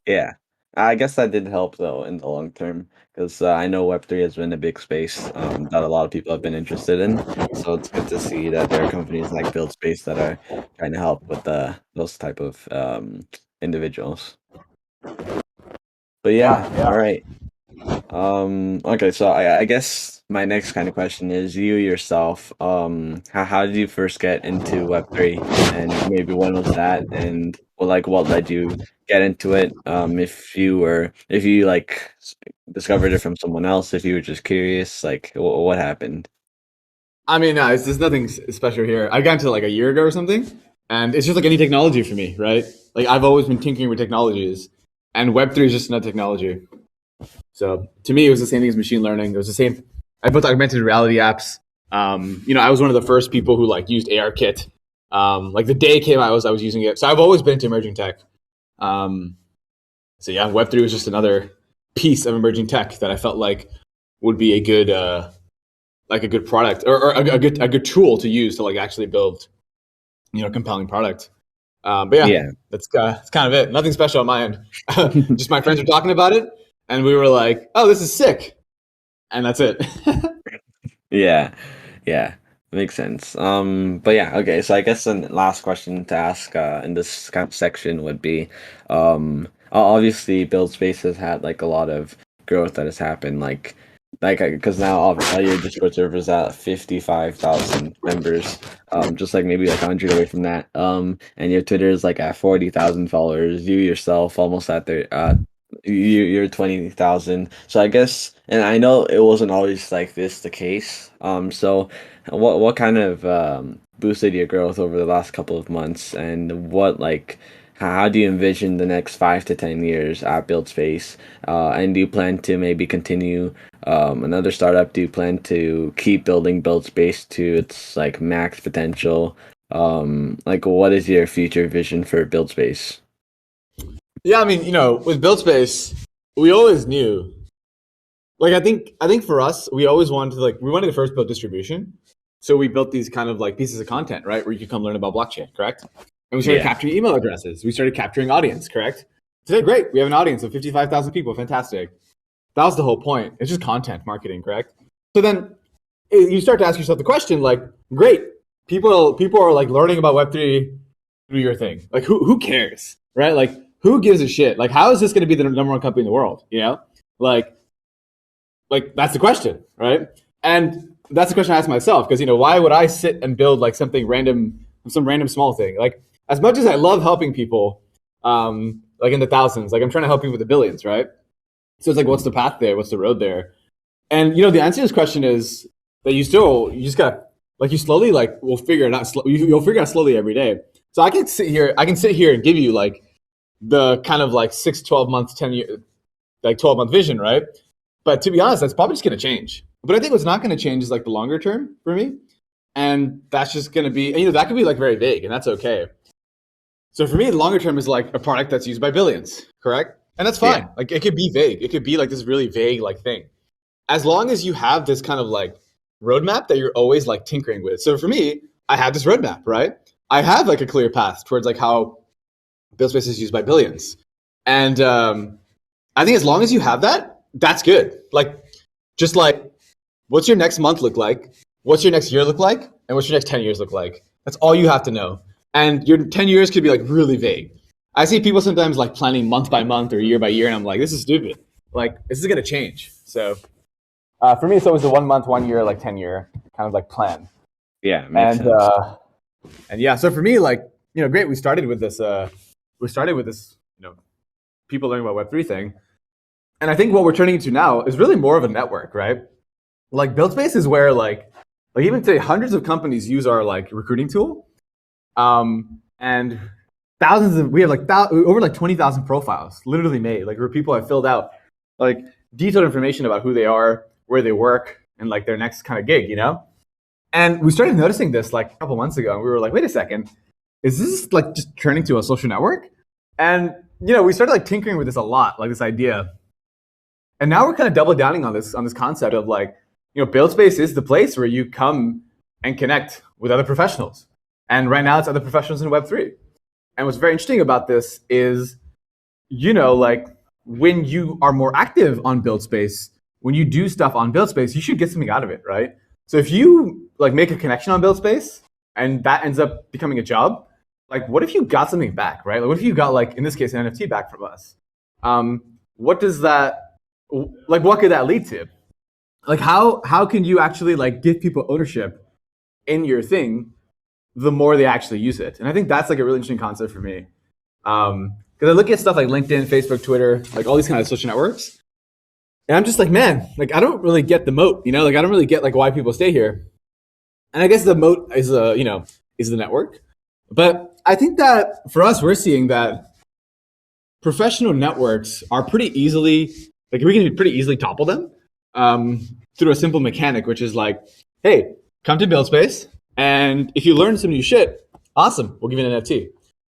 Yeah, I guess that did help though in the long term because I know Web3 has been a big space that a lot of people have been interested in. So it's good to see that there are companies like Buildspace that are trying to help with those type of individuals. But yeah, all right. Okay, so I guess my next kind of question is you yourself. How did you first get into Web3, and maybe when was that, and what led you get into it? If you like discovered it from someone else, if you were just curious, like what happened? I mean, no, there's nothing special here. I got into like a year ago or something, and it's just like any technology for me, right? Like I've always been tinkering with technologies, and Web3 is just another technology. So to me, it was the same thing as machine learning. It was the same. I built augmented reality apps. I was one of the first people who like used ARKit. Like the day it came out, I was using it. So I've always been into emerging tech. So yeah, Web3 was just another piece of emerging tech that I felt like would be a good product or a good tool to use to like actually build, compelling product. But yeah, that's kind of it. Nothing special on my end. Just my friends were talking about it, and we were like, "Oh, this is sick," and that's it. Yeah, yeah, makes sense. But yeah, okay. So I guess the last question to ask in this kind of section would be, obviously, Buildspace has had like a lot of growth that has happened, because now all your Discord servers at 55,000 members, just like maybe like 100 away from that. And your Twitter is like at 40,000 followers. You yourself almost at you're 20,000. So I guess, and I know it wasn't always like this the case. So what kind of boosted your growth over the last couple of months, and how do you envision the next 5 to 10 years at Buildspace? And do you plan to maybe continue another startup? Do you plan to keep building Buildspace to its like max potential? What is your future vision for Buildspace? Yeah, I mean, with Buildspace, we always knew. Like, I think for us, we always wanted to first build distribution. So we built these kind of like pieces of content, right, where you can come learn about blockchain, correct? And we started capturing email addresses. We started capturing audience, correct? Today, great. We have an audience of 55,000 people. Fantastic. That was the whole point. It's just content marketing, correct? So then you start to ask yourself the question, like, great. People are like learning about Web3 through your thing. Like, who cares, right? Like, who gives a shit? Like, how is this going to be the number one company in the world? Like that's the question, right? And that's the question I ask myself, because why would I sit and build like some random small thing? Like, as much as I love helping people, like in the thousands, like I'm trying to help people with the billions, right? So it's like, what's the path there? What's the road there? And the answer to this question is that you just gotta like you slowly will figure it out. You'll figure it out slowly every day. So I can sit here and give you like the kind of like 6, 12 months, 10 year, like 12-month vision, right? But to be honest, that's probably just going to change. But I think what's not going to change is like the longer term for me. And that's just going to be, that could be like very vague, and that's okay. So for me, the longer term is like a product that's used by billions, correct? And that's fine. Yeah. Like it could be vague. It could be like this really vague like thing. As long as you have this kind of like roadmap that you're always like tinkering with. So for me, I have this roadmap, right? I have like a clear path towards like how Buildspace is used by billions. And I think as long as you have that, that's good. Like, just like, what's your next month look like? What's your next year look like? And what's your next 10 years look like? That's all you have to know. And your 10 years could be like really vague. I see people sometimes like planning month by month or year by year, and I'm like, this is stupid. Like, this is going to change. So for me, it's always the 1 month, 1 year, like 10 year kind of like plan. Yeah. Makes sense. And yeah, so for me, like, great. We started with this, people learning about Web3 thing. And I think what we're turning into now is really more of a network, right? Like Buildspace is where like even today, hundreds of companies use our like recruiting tool. And we have like over like 20,000 profiles literally made, like where people have filled out like detailed information about who they are, where they work, and like their next kind of gig, And we started noticing this like a couple months ago, and we were like, wait a second, is this like just turning to a social network? And we started like tinkering with this a lot, like this idea. And now we're kind of double downing on this concept of like, Buildspace is the place where you come and connect with other professionals. And right now it's other professionals in Web3. And what's very interesting about this is, like when you are more active on Buildspace, when you do stuff on Buildspace, you should get something out of it, right? So if you like make a connection on Buildspace and that ends up becoming a job, like, what if you got something back, right? Like, what if you got, like, in this case, an NFT back from us? What does that, like, what could that lead to? Like, how can you actually, like, give people ownership in your thing the more they actually use it? And I think that's, like, a really interesting concept for me. Because I look at stuff like LinkedIn, Facebook, Twitter, like all these kind of social networks, and I'm just like, man, like, I don't really get the moat, you know? Like, I don't really get, like, why people stay here. And I guess the moat is, is the network. But I think that for us, we're seeing that professional networks are pretty easily, like, we can pretty easily topple them through a simple mechanic, which is like, hey, come to Buildspace, and if you learn some new shit, awesome, we'll give you an NFT.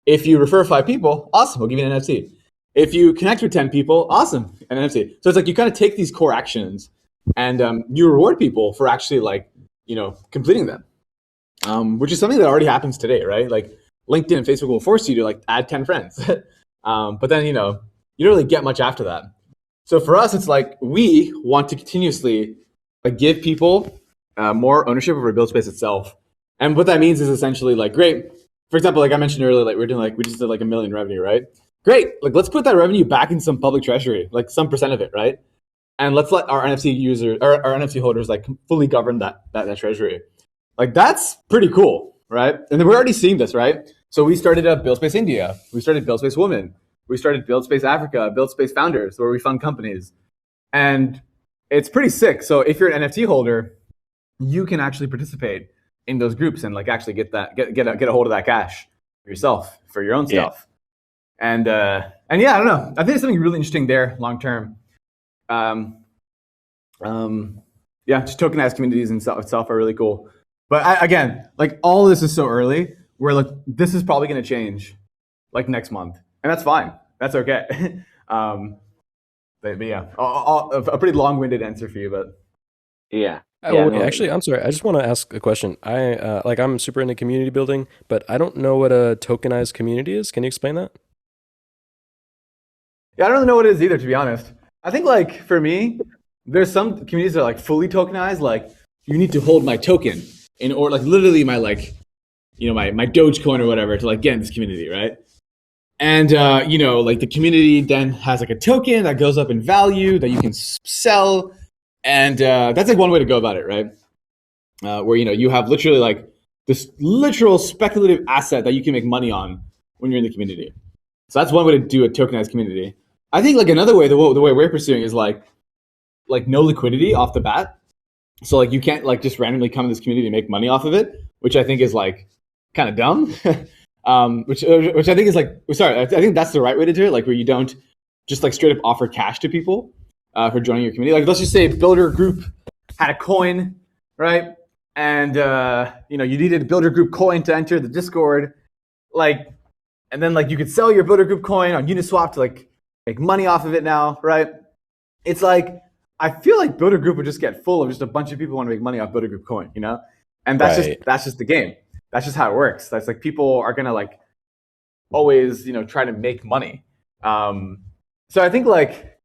If you refer 5 people, awesome, we'll give you an NFT. If you connect with 10 people, awesome, an NFT. So it's like you kind of take these core actions and you reward people for actually, like, completing them, which is something that already happens today, right? Like, LinkedIn and Facebook will force you to, like, add 10 friends. But then, you don't really get much after that. So for us, it's like we want to continuously, like, give people more ownership over Buildspace itself. And what that means is essentially, like, great. For example, like I mentioned earlier, like we just did like $1 million revenue, right? Great. Like, let's put that revenue back in some public treasury, like some percent of it, right? And let's let our NFT users or our NFT holders, like, fully govern that treasury. Like, that's pretty cool, right? And then we're already seeing this, right? So we started up Buildspace India, we started Buildspace Women, we started Buildspace Africa, Buildspace Founders, where we fund companies, and it's pretty sick. So if you're an NFT holder, you can actually participate in those groups and, like, actually get a hold of that cash for yourself, for your own stuff. And yeah, I don't know. I think there's something really interesting there long term. Yeah, just tokenized communities in itself are really cool. But again, like, all of this is so early. Where, like, this is probably going to change, like, next month, and that's fine. That's okay. But yeah, a pretty long-winded answer for you, but Yeah. Actually, I'm sorry. I just want to ask a question. I'm super into community building, but I don't know what a tokenized community is. Can you explain that? Yeah, I don't know what it is either, to be honest. I think, like, for me, there's some communities that are, like, fully tokenized. Like, you need to hold my token or, like, literally my, like, my Dogecoin or whatever to, like, get in this community, right? And like, the community then has, like, a token that goes up in value that you can sell, and that's, like, one way to go about it, right? Where you have literally, like, this literal speculative asset that you can make money on when you're in the community. So that's one way to do a tokenized community. I think, like, another way, the way we're pursuing is like no liquidity off the bat. So, like, you can't, like, just randomly come to this community and make money off of it, which I think is, like, kind of dumb. Which I think is, like, sorry, I think that's the right way to do it. Like, where you don't just, like, straight up offer cash to people for joining your community. Like, let's just say Builder Group had a coin, right? And you needed a Builder Group coin to enter the Discord, like, and then, like, you could sell your Builder Group coin on Uniswap to, like, make money off of it now, right? It's like, I feel like Builder Group would just get full of just a bunch of people who want to make money off Builder Group coin, and that's just the game. That's just how it works. That's, like, people are gonna, like, always, try to make money. So I think, like,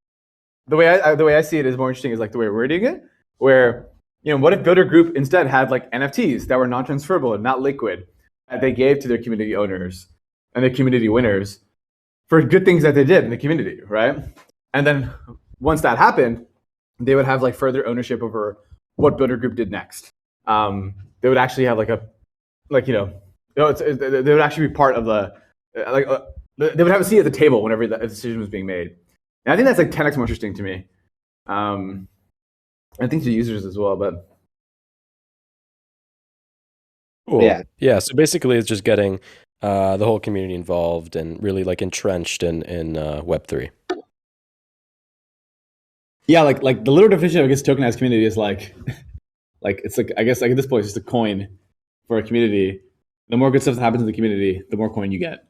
the way I see it is more interesting is, like, the way we're doing it, where, what if Builder Group instead had, like, NFTs that were non-transferable and not liquid that they gave to their community owners and their community winners for good things that they did in the community, right? And then once that happened, they would have, like, further ownership over what Builder Group did next. They would actually have, like, they would actually be part of the, they would have a seat at the table whenever the decision was being made. And I think that's, like, 10x more interesting to me. I think to users as well, but. Cool. Yeah. So basically it's just getting the whole community involved and really, like, entrenched in Web3. Yeah, like the literal definition of, I guess, tokenized community is like it's like, I guess, like, at this point it's just a coin for a community. The more good stuff that happens in the community, the more coin you get.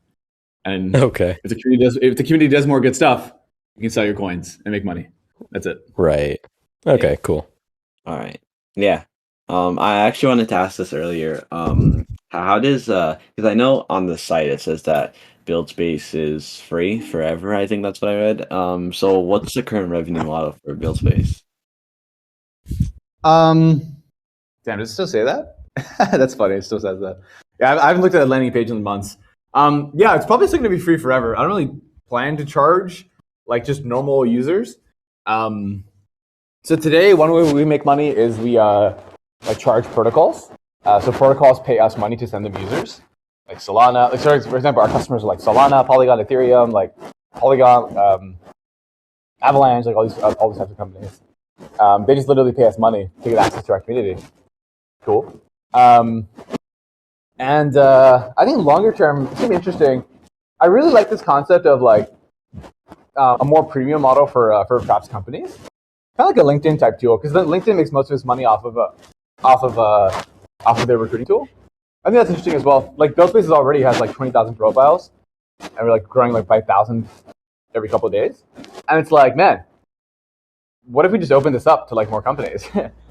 And okay, if the community does more good stuff, you can sell your coins and make money. That's it. Right. Okay. Cool. All right. Yeah. I actually wanted to ask this earlier. How does because I know on the site it says that Buildspace is free forever. I think that's what I read. So what's the current revenue model for Buildspace? Damn, does it still say that? That's funny. It still says that. Yeah, I haven't looked at a landing page in months. Yeah, it's probably still going to be free forever. I don't really plan to charge like just normal users. So today, one way we make money is we like charge protocols. So protocols pay us money to send them users, like Solana. Like, for example, our customers are like Solana, Polygon, Ethereum, like Polygon, Avalanche, like all these types of companies. They just literally pay us money to get access to our community. Cool. And I think longer term, it's gonna be interesting. I really like this concept of like a more premium model for perhaps companies, kind of like a LinkedIn type tool, because then LinkedIn makes most of its money off of their recruiting tool. I think that's interesting as well. Like Buildspace already has like 20,000 profiles, and we're like growing like by 1,000 every couple of days. And it's like, man, what if we just open this up to like more companies?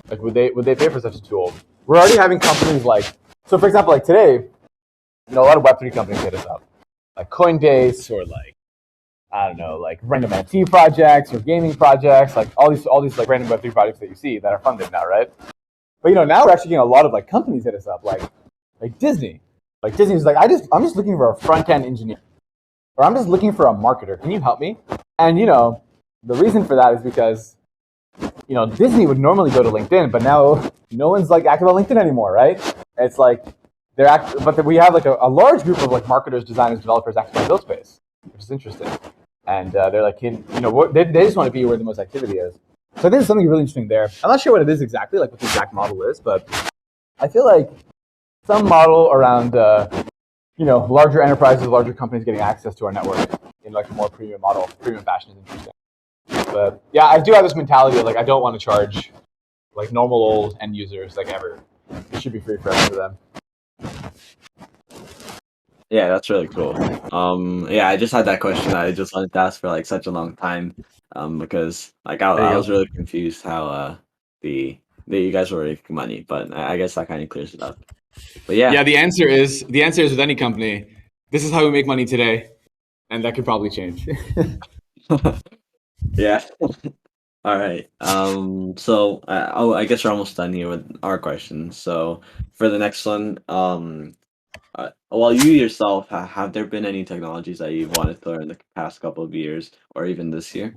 Like, would they pay for such a tool? We're already having companies like, so for example, like today, a lot of Web3 companies hit us up, like Coinbase or like, I don't know, like random NFT projects or gaming projects, like all these like random Web3 projects that you see that are funded now, right? But now we're actually getting a lot of like companies hit us up, like Disney. Like Disney's like, I'm just looking for a front-end engineer, or I'm just looking for a marketer. Can you help me? And the reason for that is because Disney would normally go to LinkedIn, but now no one's like active on LinkedIn anymore, right? It's like but we have like a large group of like marketers, designers, developers active on Buildspace, which is interesting. And they're like, they just want to be where the most activity is. So I think there's something really interesting there. I'm not sure what it is exactly, like what the exact model is, but I feel like some model around, larger enterprises, larger companies getting access to our network in like a more premium model, premium fashion is interesting. But yeah, I do have this mentality of like, I don't want to charge like normal old end users like ever. It should be free for them. Yeah, that's really cool. Yeah, I just had that question I just wanted to ask for like such a long time, because like I was really confused how you guys were making money, but I guess that kind of clears it up. But yeah, Yeah. The answer is with any company. This is how we make money today, and that could probably change. yeah. All right. So I guess we're almost done here with our questions. So for the next one, well, you yourself, have there been any technologies that you've wanted to learn in the past couple of years, or even this year?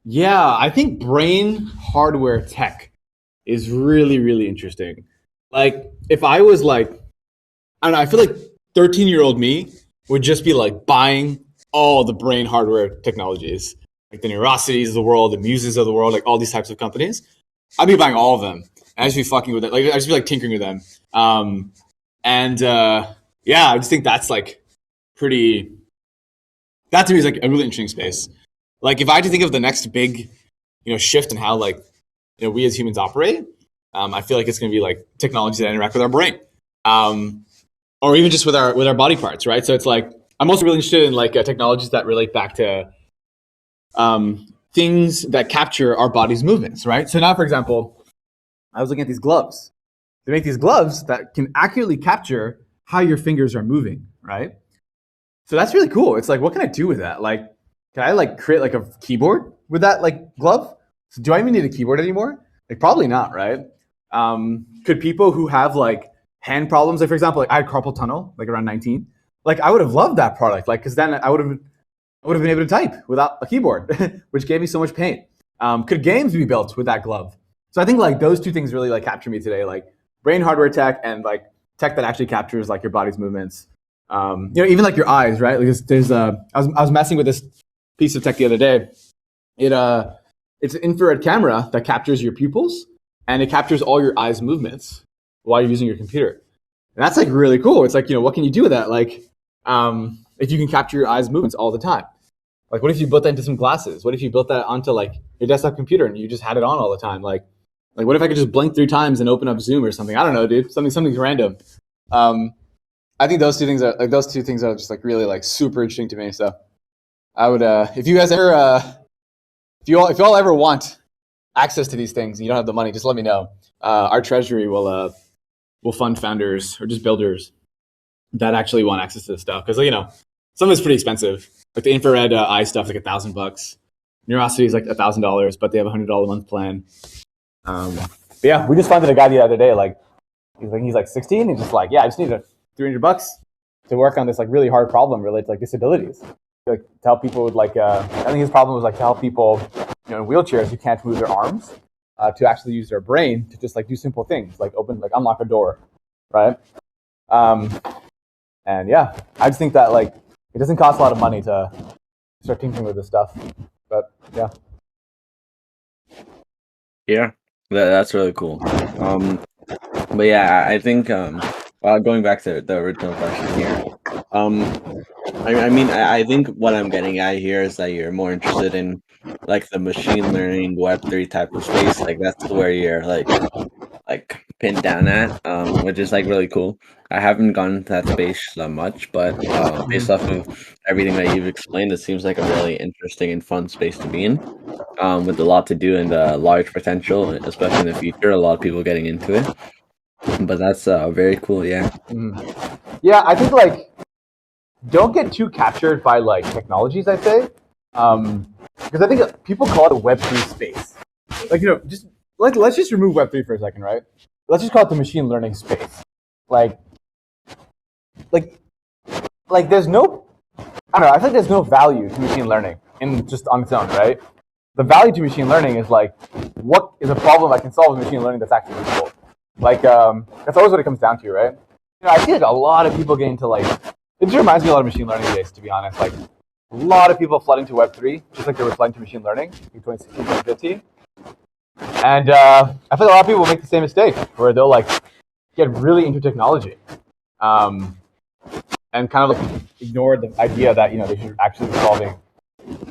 Yeah, I think brain hardware tech is really, really interesting. Like, if I was like, I don't know, I feel like 13-year-old me would just be like buying all the brain hardware technologies, like the Neurosities of the world, the Muses of the world, like all these types of companies. I'd be buying all of them. And I'd just be fucking with it. Like, I'd just be like tinkering with them. Yeah, I just think that's like that to me is like a really interesting space. Like, if I had to think of the next big, shift in how like, we as humans operate, I feel like it's going to be like technologies that interact with our brain, or even just with our body parts, right? So it's like, I'm also really interested in like technologies that relate back to things that capture our body's movements, right? So now, for example, I was looking at these gloves. They make these gloves that can accurately capture how your fingers are moving, right? So that's really cool. It's like, what can I do with that? Like, can I like create like a keyboard with that like glove? So do I even need a keyboard anymore? Like, probably not, right? Could people who have like hand problems, like for example, like I had carpal tunnel, like around 19, like I would have loved that product, like because then I would have been able to type without a keyboard, which gave me so much pain. Could games be built with that glove? So I think like those two things really like capture me today, like brain hardware tech and like tech that actually captures like your body's movements. Even like your eyes, right? Like I was messing with this piece of tech the other day. It's an infrared camera that captures your pupils and it captures all your eyes movements while you're using your computer. And that's like really cool. It's like, what can you do with that? Like, if you can capture your eyes movements all the time, like what if you built that into some glasses? What if you built that onto like your desktop computer and you just had it on all the time? Like what if I could just blink 3 times and open up Zoom or something? I don't know, dude. Something random. I think those two things are just like really like super interesting to me. So I would, if you guys ever, if you all ever want access to these things and you don't have the money, just let me know. Our treasury will fund founders or just builders that actually want access to this stuff, because some of it's pretty expensive. Like the infrared eye stuff, like $1,000. Neurosity is like $1,000, but they have $100 a month plan. But yeah, we just funded a guy the other day, like He's like 16. He's just like, yeah, I just need $300 to work on this like really hard problem related to like disabilities. Like to help people with like, I think his problem was like to help people, in wheelchairs who can't move their arms, to actually use their brain to just like do simple things like unlock a door, right? And yeah, I just think that like it doesn't cost a lot of money to start tinkering with this stuff. But yeah. Yeah, that's really cool. But yeah, I think going back to the original question here, I think what I'm getting at here is that you're more interested in like the machine learning Web3 type of space. Like that's where you're like pinned down at, which is like really cool. I haven't gone into that space that much, but based off of everything that you've explained, it seems like a really interesting and fun space to be in, with a lot to do and large potential, especially in the future. A lot of people getting into it, but that's very cool. Yeah. Yeah, I think like don't get too captured by like technologies. I'd say, because I think people call it a Web3 space. Like just let's just remove Web3 for a second, right? Let's just call it the machine learning space. Like there's no, I don't know. I think there's no value to machine learning in just on its own, right? The value to machine learning is like, what is a problem I can solve with machine learning that's actually useful? Like, that's always what it comes down to, right? I see like a lot of people getting to like, it just reminds me a lot of machine learning days, to be honest. Like, a lot of people flooding to Web3, just like they were flooding to machine learning in 2016, 2015. And I feel like a lot of people make the same mistake where they'll like get really into technology, and kind of like ignore the idea that they should actually be solving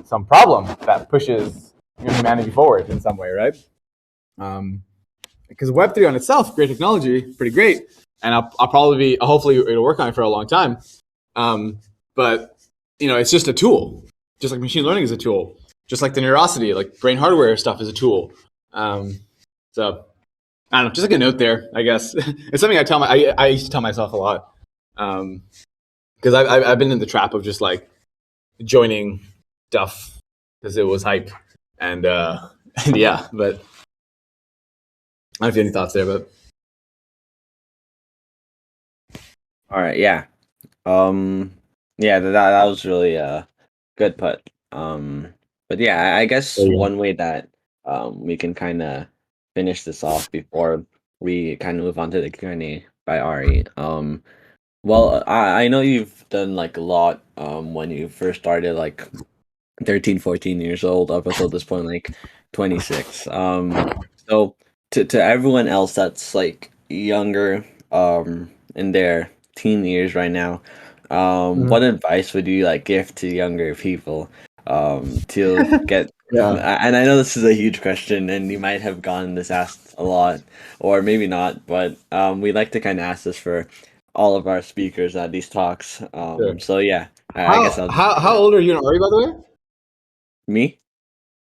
some problem that pushes humanity forward in some way, right? Because Web3 on itself, great technology, pretty great, and hopefully it'll work on it for a long time. But it's just a tool, just like machine learning is a tool, just like the Neurosity, like brain hardware stuff is a tool. So I don't know, just like a note there, I guess. It's something I used to tell myself a lot, because I've been in the trap of just like joining stuff because it was hype, and yeah. But I don't know if you have any thoughts there, but All right. Yeah. Yeah. That was really good put. But yeah, I guess one way that we can kind of finish this off before we kind of move on to the Q&A by Ari. Well, I know you've done like a lot when you first started, like 13, 14 years old, up until this point, like 26. So to everyone else that's like younger, in their teen years right now, what advice would you like give to younger people, to get? yeah. And I know this is a huge question, and you might have gotten this asked a lot, or maybe not, but we like to kind of ask this for all of our speakers at these talks. Sure. So yeah, I guess how old are you and Ari, by the way? Me?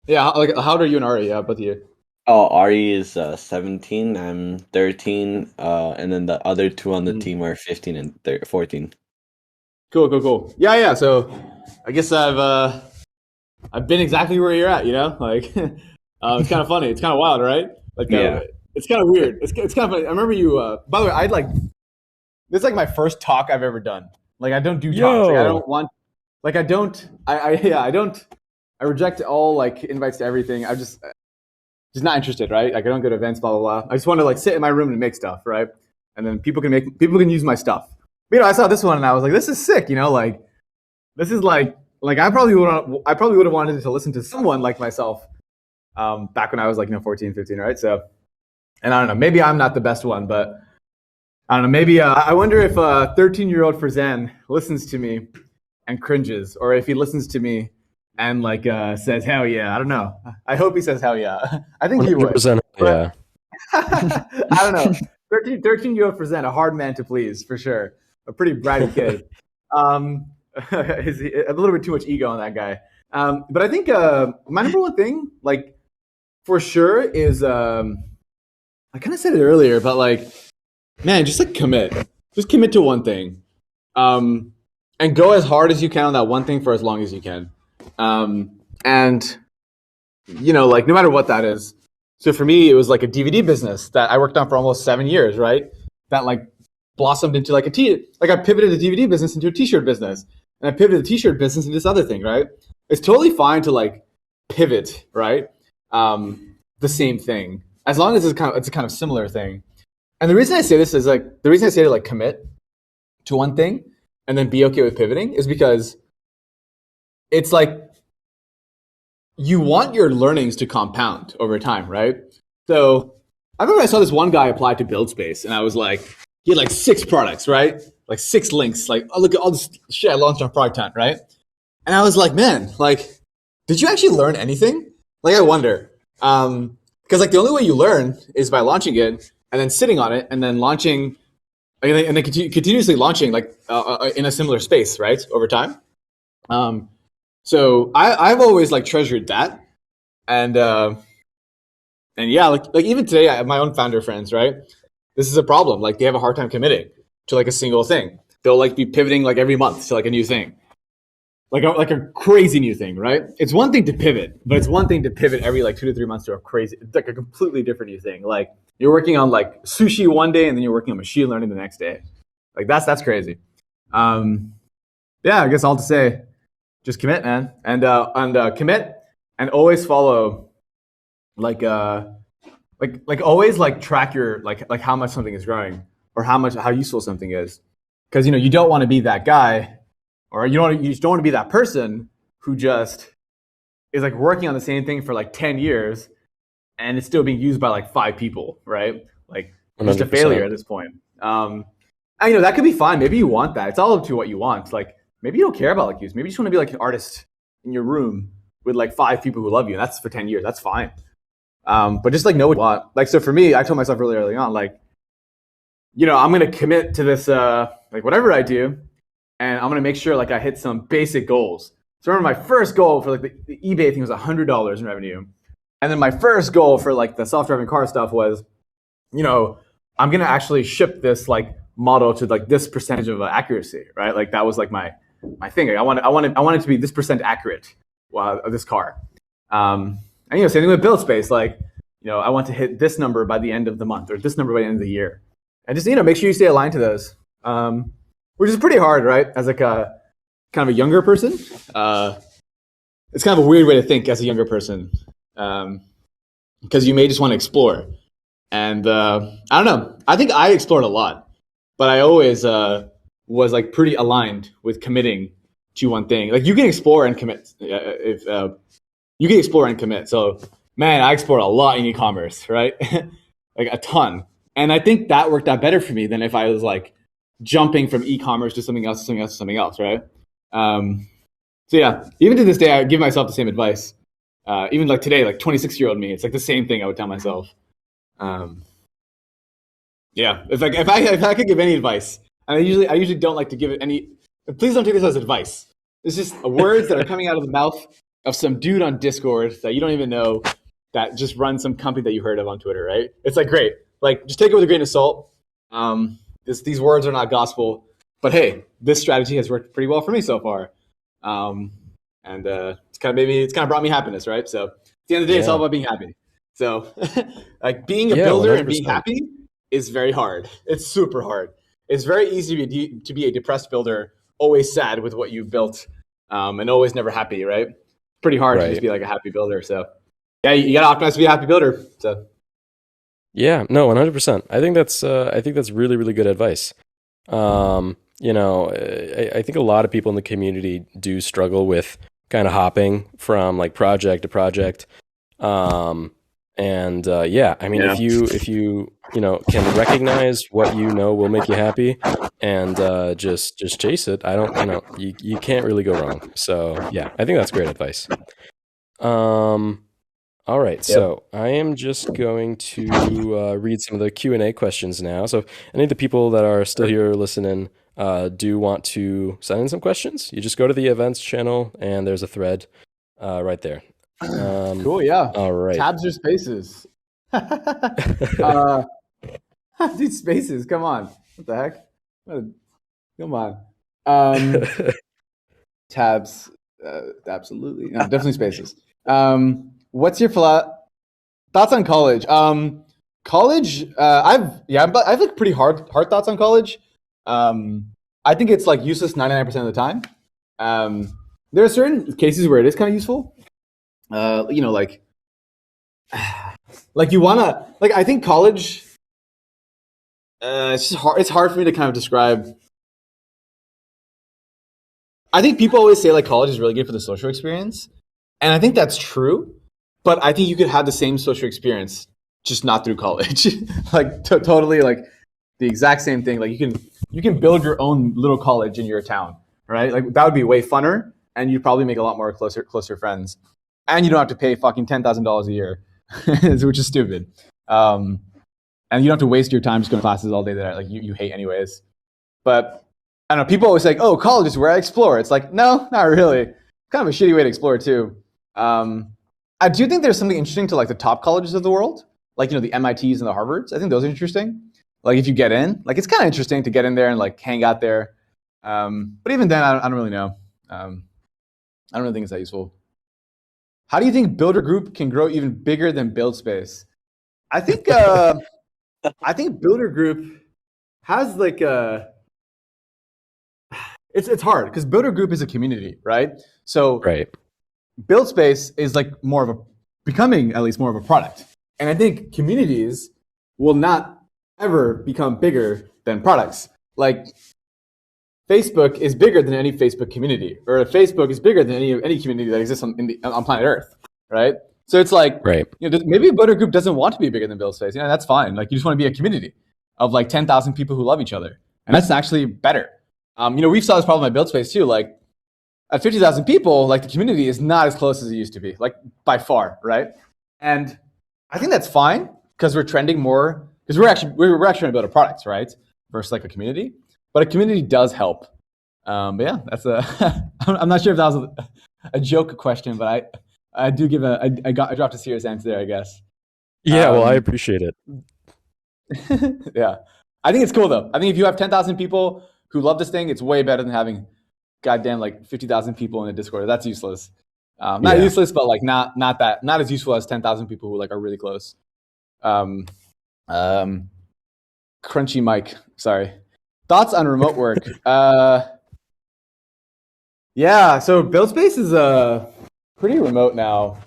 Yeah, how old are you and Ari? Yeah, both of you. Oh, Ari is 17. I'm 13. And then the other two on the team are 15 and 14. Cool. Yeah. So I guess I've been exactly where you're at. Like it's kind of funny. It's kind of wild, right? Like Yeah. It's kind of weird. It's kind of funny. I remember you. By the way, this is like my first talk I've ever done. Like I don't do talks. Like I don't want. Like I don't. I don't. I reject all like invites to everything. I'm just not interested, right? Like I don't go to events, blah blah blah. I just want to like sit in my room and make stuff, right? And then people can use my stuff. But, I saw this one and I was like, this is sick. Like this is like I probably would have wanted to listen to someone like myself, back when I was like 14, 15, right? So, and I don't know, maybe I'm not the best one, but I don't know. Maybe I wonder if 13-year-old Farzan listens to me and cringes, or if he listens to me and like says hell yeah. I don't know. I hope he says hell yeah. I think he would. 100% yeah. I don't know. 13-year-old Farzan, a hard man to please for sure. A pretty bratty kid. A little bit too much ego on that guy. But I think my number one thing, like for sure, is I kind of said it earlier, but like, man, just like commit. Just commit to one thing, and go as hard as you can on that one thing for as long as you can. And like no matter what that is. So for me, it was like a DVD business that I worked on for almost 7 years, right? that like blossomed into like I pivoted the DVD business into a t-shirt business, and I pivoted the t-shirt business into this other thing, right? It's totally fine to like pivot, right? The same thing, as long as it's a kind of similar thing. And the reason I say this is like, the reason I say to like commit to one thing and then be okay with pivoting is because it's like you want your learnings to compound over time, right? So I remember I saw this one guy apply to Buildspace, and I was like, he had like 6 products, right? Like 6 links, like, oh, look at all this shit I launched on Product Hunt, right? And I was like, man, like, did you actually learn anything? Like, I wonder. Because like the only way you learn is by launching it and then sitting on it and then launching, and then continuously launching like in a similar space, right, over time. So I've always like treasured that, and yeah, like even today, I have my own founder friends, right? This is a problem. Like they have a hard time committing to like a single thing. They'll like be pivoting like every month to like a new thing, like a crazy new thing, right? It's one thing to pivot, but it's one thing to pivot every like 2 to 3 months to like a completely different new thing. Like you're working on like sushi one day, and then you're working on machine learning the next day. Like that's crazy. Yeah, I guess all to say, just commit, man, and commit, and always follow, like always like track your like how much something is growing or how useful something is, because you don't want to be that guy, or you just don't want to be that person who just is like working on the same thing for like 10 years and it's still being used by like 5 people, right? Like just 100%. A failure at this point. And that could be fine. Maybe you want that. It's all up to what you want. Like maybe you don't care about like use. Maybe you just want to be like an artist in your room with like 5 people who love you. And that's for 10 years. That's fine. But just like know what you want. Like, so for me, I told myself really early on, like, I'm going to commit to this, like whatever I do, and I'm going to make sure like I hit some basic goals. So remember my first goal for like the eBay thing was $100 in revenue. And then my first goal for like the self-driving car stuff was, I'm going to actually ship this like model to like this percentage of accuracy, right? Like that was like my thing. Like, I want it to be this % accurate of this car. And same thing with Buildspace. Like, I want to hit this number by the end of the month or this number by the end of the year. And just, make sure you stay aligned to those, which is pretty hard, right? As like a kind of a younger person. It's kind of a weird way to think as a younger person, because you may just want to explore. And I don't know. I think I explored a lot, but I always was like pretty aligned with committing to one thing. Like you can explore and commit if you can explore and commit. So man, I explored a lot in e-commerce, right? Like a ton. And I think that worked out better for me than if I was like jumping from e-commerce to something else, right? So yeah, even to this day, I give myself the same advice. Even like today, like 26-year-old me, it's like the same thing I would tell myself. Yeah, if I could give any advice, and I usually don't like to give it any. Please don't take this as advice. It's just words that are coming out of the mouth of some dude on Discord that you don't even know, that just runs some company that you heard of on Twitter, right? It's like great, like just take it with a grain of salt. These words are not gospel, but hey, this strategy has worked pretty well for me so far, and it's kind of brought me happiness, right? So at the end of the day, it's all about being happy. So like being a builder 100%. And being happy is very hard. It's super hard. It's very easy to be a depressed builder, always sad with what you've built, and always never happy, right? Pretty hard to just be like a happy builder. So yeah, you got to optimize to be a happy builder. So yeah, no, 100%. I think that's really, really good advice. I think a lot of people in the community do struggle with kind of hopping from like project to project. If you can recognize what will make you happy and just chase it, you can't really go wrong. So yeah, I think that's great advice. All right, so I am just going to read some of the Q&A questions now. So any of the people that are still here listening do want to send in some questions, you just go to the events channel and there's a thread right there. Cool, yeah. All right. Tabs or spaces? Dude, spaces, come on. What the heck? Come on. Tabs, absolutely. No, definitely spaces. What's your thoughts on college? college, I have like pretty hard thoughts on college. I think it's like useless 99% of the time. There are certain cases where it is kind of useful. You know, like you wanna like. I think college. It's just hard. It's hard for me to kind of describe. I think people always say like college is really good for the social experience, and I think that's true. But I think you could have the same social experience, just not through college. Like totally like the exact same thing. Like you can build your own little college in your town, right? Like that would be way funner, and you'd probably make a lot more closer friends, and you don't have to pay fucking $10,000 a year, which is stupid. And you don't have to waste your time just going to classes all day that like you hate anyways. But I don't know. People always say, "Oh, college is where I explore." It's like, no, not really. Kind of a shitty way to explore too. I do think there's something interesting to like the top colleges of the world, like, you know, the MITs and the Harvards. I think those are interesting. Like if you get in, like it's kind of interesting to get in there and like hang out there. But even then, I don't really know. I don't really think it's that useful. How do you think Builder Group can grow even bigger than Buildspace? I think Builder Group has like it's hard because Builder Group is a community, right? So Right. Buildspace is like becoming at least more of a product. And I think communities will not ever become bigger than products. Like Facebook is bigger than any Facebook community, or Facebook is bigger than any community that exists on planet Earth, right? So it's like, Right. you know, maybe a Builder Group doesn't want to be bigger than Buildspace. You know, that's fine. Like you just want to be a community of like 10,000 people who love each other, and that's actually better. You know, we've saw this problem at Buildspace too. Like at 50,000 people, like the community is not as close as it used to be, like by far, right? And I think that's fine because we're trending more because we're actually trying to build a product, right? Versus like a community, but a community does help. But yeah, that's I'm not sure if that was a joke question, but I do give I dropped a serious answer there, I guess. Yeah, well, I appreciate it. Yeah, I think it's cool though. I think if you have 10,000 people who love this thing, it's way better than having goddamn like 50,000 people in a Discord. That's useless. Not useless, but like not as useful as 10,000 people who like are really close. Crunchy Mike, sorry. Thoughts on remote work? Yeah, so Buildspace is pretty remote now.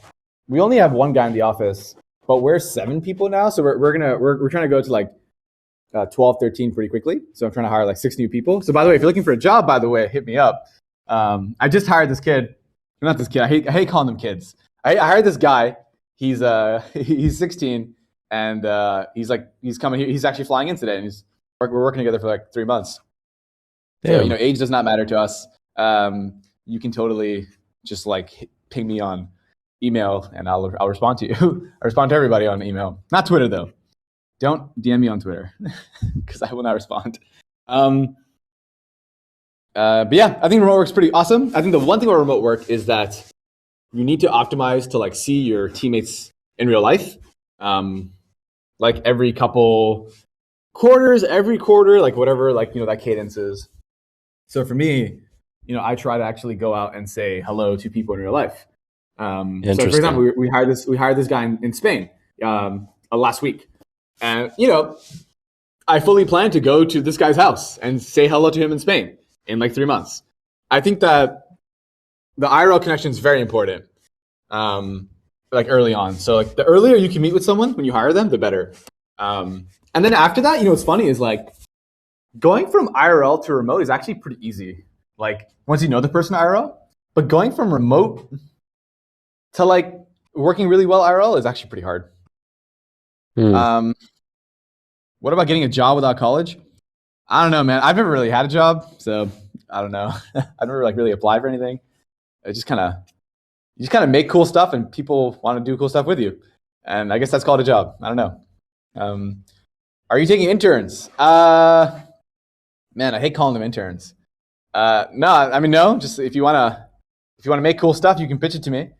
We only have one guy in the office, but we're 7 people now. So we're trying to go to like 12, 13 pretty quickly. So I'm trying to hire like 6 new people. So by the way, if you're looking for a job, by the way, hit me up. I just hired this kid. Not this kid. I hate calling them kids. I hired this guy. He's 16, and he's coming here. He's actually flying in today, and we're working together for like 3 months. Damn. So, you know, age does not matter to us. You can totally just like ping me on email, and I'll respond to you. I respond to everybody on email, not Twitter though. Don't DM me on Twitter because I will not respond. But yeah, I think remote work's pretty awesome. I think the one thing about remote work is that you need to optimize to like see your teammates in real life. Like every couple quarters, every quarter, like whatever, like, you know, that cadence is. So for me, you know, I try to actually go out and say hello to people in real life. So for example, we hired this guy in Spain last week. And, you know, I fully plan to go to this guy's house and say hello to him in Spain in like 3 months. I think that the IRL connection is very important, like early on. So like the earlier you can meet with someone when you hire them, the better. And then after that, you know, what's funny is like going from IRL to remote is actually pretty easy. Like once you know the person IRL, but going from remote to like working really well IRL is actually pretty hard. What about getting a job without college? I don't know, man. I've never really had a job, so I don't know. I've never like really applied for anything. You just kind of make cool stuff, and people want to do cool stuff with you. And I guess that's called a job. I don't know. Are you taking interns? Man, I hate calling them interns. No, I mean no. Just if you wanna make cool stuff, you can pitch it to me,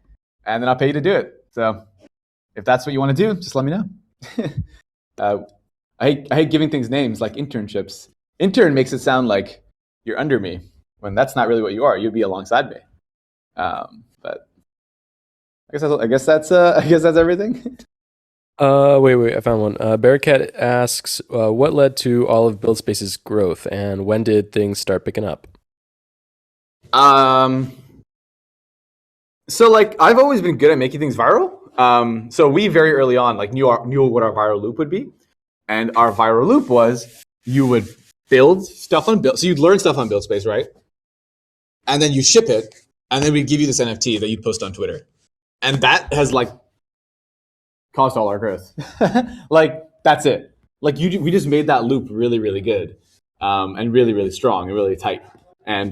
and then I'll pay you to do it. So if that's what you want to do, just let me know. I hate giving things names like internships. Intern makes it sound like you're under me when that's not really what you are. You'd be alongside me. But I guess that's everything. Wait, I found one. Bearcat asks, what led to all of Buildspace's growth, and when did things start picking up? So like I've always been good at making things viral. So we very early on like knew what our viral loop would be, and our viral loop was you would build stuff on Build. So you'd learn stuff on Buildspace, right? And then you ship it, and then we'd give you this NFT that you'd post on Twitter, and that has like caused all our growth. Like that's it. Like we just made that loop really, really good, and really, really strong and really tight, and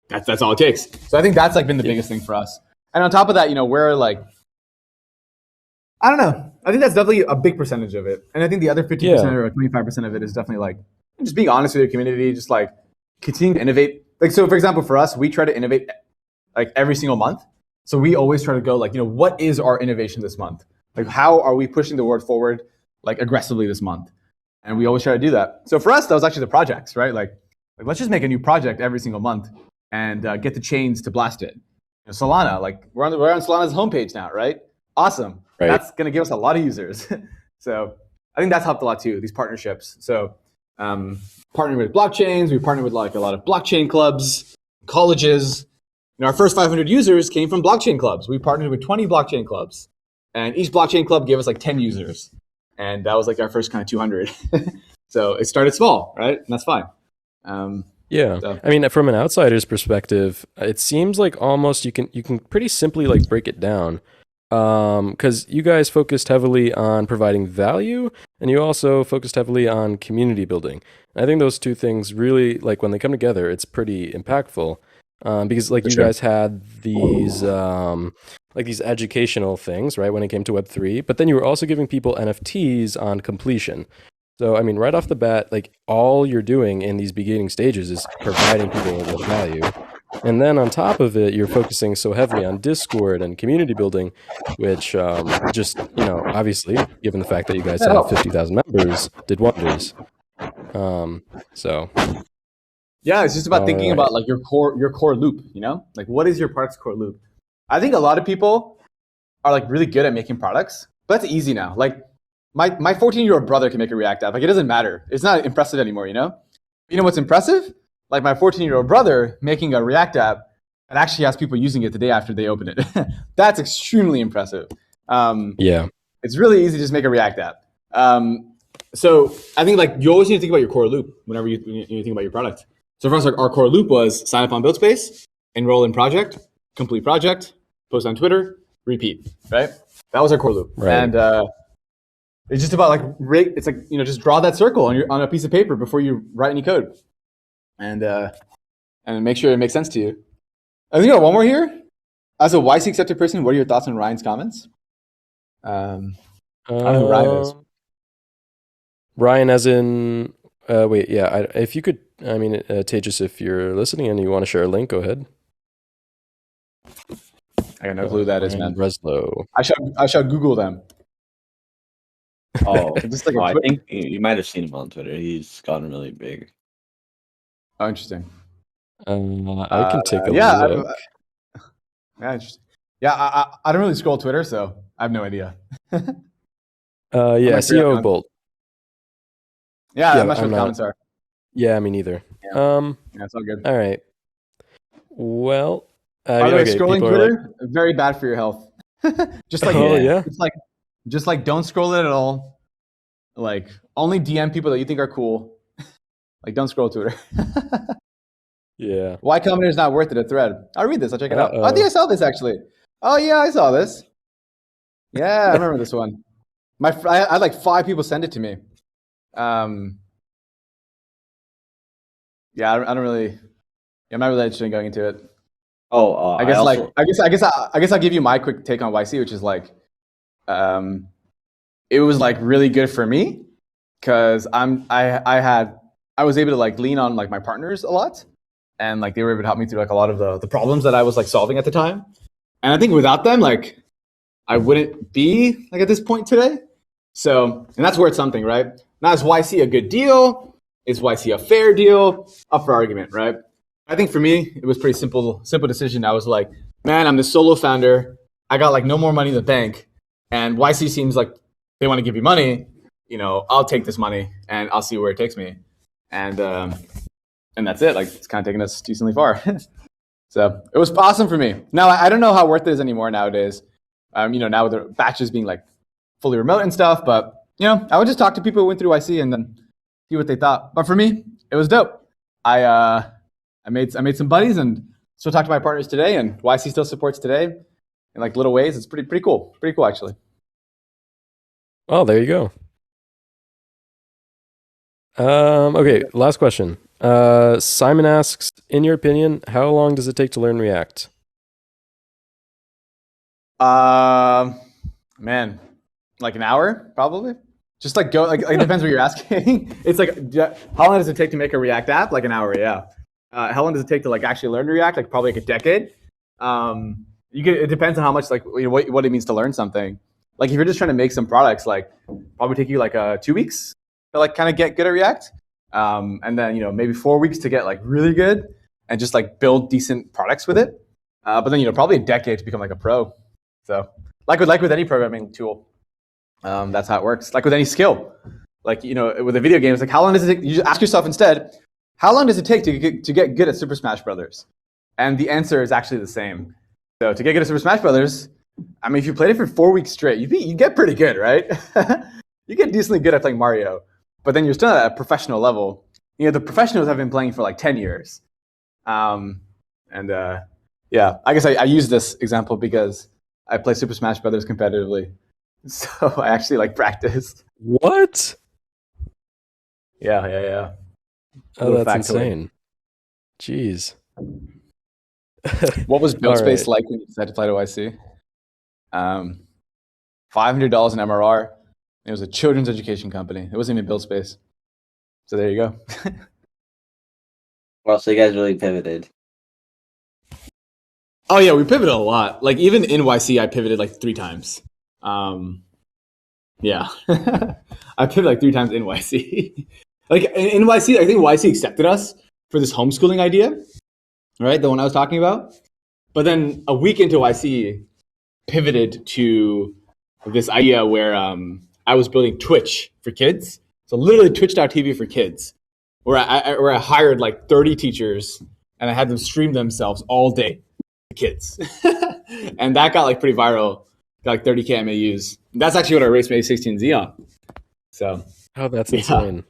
that's all it takes. So I think that's like been the biggest thing for us. And on top of that, we're like, I don't know. I think that's definitely a big percentage of it. And I think the other 50% or 25% of it is definitely like just being honest with your community, just like continuing to innovate. Like, so for example, for us, we try to innovate like every single month. So we always try to go like, what is our innovation this month? Like, how are we pushing the word forward like aggressively this month? And we always try to do that. So for us, that was actually the projects, right? Like let's just make a new project every single month and get the chains to blast it. Solana, like we're on Solana's homepage now, right? Awesome. Right. That's going to give us a lot of users. So I think that's helped a lot too, these partnerships. So partnering with blockchains, we partnered with like a lot of blockchain clubs, colleges. Our first 500 users came from blockchain clubs. We partnered with 20 blockchain clubs, and each blockchain club gave us like 10 users. And that was like our first kind of 200. So it started small, right? And that's fine. Yeah. So. I mean, from an outsider's perspective, it seems like almost you can pretty simply like break it down. Because you guys focused heavily on providing value, and you also focused heavily on community building. And I think those two things really, like when they come together, it's pretty impactful. Because like you guys had these like these educational things, right, when it came to Web3, but then you were also giving people NFTs on completion. So, I mean, right off the bat, like all you're doing in these beginning stages is providing people with value. And then on top of it, you're focusing so heavily on Discord and community building, which just, obviously, given the fact that you guys have 50,000 members, did wonders. So. Yeah, it's just about thinking about like your core loop, like what is your product's core loop? I think a lot of people are like really good at making products, but that's easy now. Like my 14-year-old brother can make a React app. Like it doesn't matter. It's not impressive anymore, You know what's impressive? Like my 14-year-old brother making a React app and actually has people using it the day after they open it. That's extremely impressive. Yeah. It's really easy to just make a React app. So I think like you always need to think about your core loop whenever you think about your product. So for us, our core loop was sign up on Buildspace, enroll in project, complete project, post on Twitter, repeat, right? That was our core loop. Right. And it's just about like, it's like, just draw that circle on a piece of paper before you write any code. And make sure it makes sense to you. I think I got one more here. As a YC accepted person, what are your thoughts on Ryan's comments? I don't know who Ryan is. Ryan as in, wait, yeah, if you could, Tejas, if you're listening and you want to share a link, go ahead. I got no clue who that is, man. Breslow. I shall Google them. Oh, just like I think you might have seen him on Twitter. He's gotten really big. Oh, interesting. I can take a look. Yeah, interesting. Yeah, I don't really scroll Twitter, so I have no idea. CEO Bolt. Yeah, I'm not sure what the comments are. Yeah, me neither. Yeah, it's all good. All right. Well, by the way, scrolling Twitter very bad for your health. Just like it's like just like don't scroll it at all. Like only DM people that you think are cool. Like don't scroll Twitter. Yeah. Why Combinator is not worth it? A thread. I'll read this. I'll check it out. I think I saw this actually. Oh yeah, I saw this. Yeah, I remember this one. I had like 5 people send it to me. Yeah, I don't really. I'm not really interested in going into it. Oh, I guess I'll give you my quick take on YC, which is like, it was like really good for me because I was able to like lean on like my partners a lot, and like they were able to help me through like a lot of the problems that I was like solving at the time. And I think without them, like I wouldn't be like at this point today. So, and that's worth something, right? Now is YC a good deal? Is YC a fair deal? Up for argument, right? I think for me, it was pretty simple decision. I was like, man, I'm the solo founder. I got like no more money in the bank. And YC seems like they want to give you money, I'll take this money and I'll see where it takes me. And that's it. Like, it's kind of taken us decently far. So it was awesome for me. Now, I don't know how worth it is anymore nowadays. Now with the batches being like fully remote and stuff, but I would just talk to people who went through YC and then see what they thought. But for me, it was dope. I made some buddies and still talk to my partners today, and YC still supports today in like little ways. It's pretty cool. Pretty cool, actually. Oh, there you go. Okay, last question. Simon asks, in your opinion, how long does it take to learn React? Man, like an hour, probably. Just like go, like it depends what you're asking. It's like, how long does it take to make a React app? Like an hour, yeah. How long does it take to like actually learn React? Like probably like a decade. It depends on how much, like what it means to learn something. Like if you're just trying to make some products, like probably take you like 2 weeks to like kind of get good at React. And then, maybe 4 weeks to get like really good and just like build decent products with it. But then, probably a decade to become like a pro. So like with any programming tool, that's how it works. Like with any skill, like, with a video game, it's like, how long does it take? You just ask yourself instead, how long does it take to get good at Super Smash Brothers? And the answer is actually the same. So to get good at Super Smash Brothers, I mean, if you played it for 4 weeks straight, you get pretty good, right? You get decently good at playing Mario, but then you're still at a professional level. The professionals have been playing for like 10 years. Yeah, I guess I use this example because I play Super Smash Brothers competitively. So I actually like practice. What? Yeah. Oh, that's insane. Jeez. What was Buildspace right. like when you decided to apply to YC? $500 in MRR. It was a children's education company. It wasn't even Buildspace. So there you go. Well, so you guys really pivoted. Oh yeah, we pivoted a lot. Like even in YC, I pivoted like 3 times. Yeah, I pivoted like 3 times in YC. Like in YC, I think YC accepted us for this homeschooling idea, right? The one I was talking about. But then a week into YC, pivoted to this idea where I was building Twitch for kids. So literally Twitch.tv for kids, where I hired like 30 teachers and I had them stream themselves all day to kids. And that got like pretty viral, got like 30K MAUs. That's actually what I raced my A16Z on. So that's insane.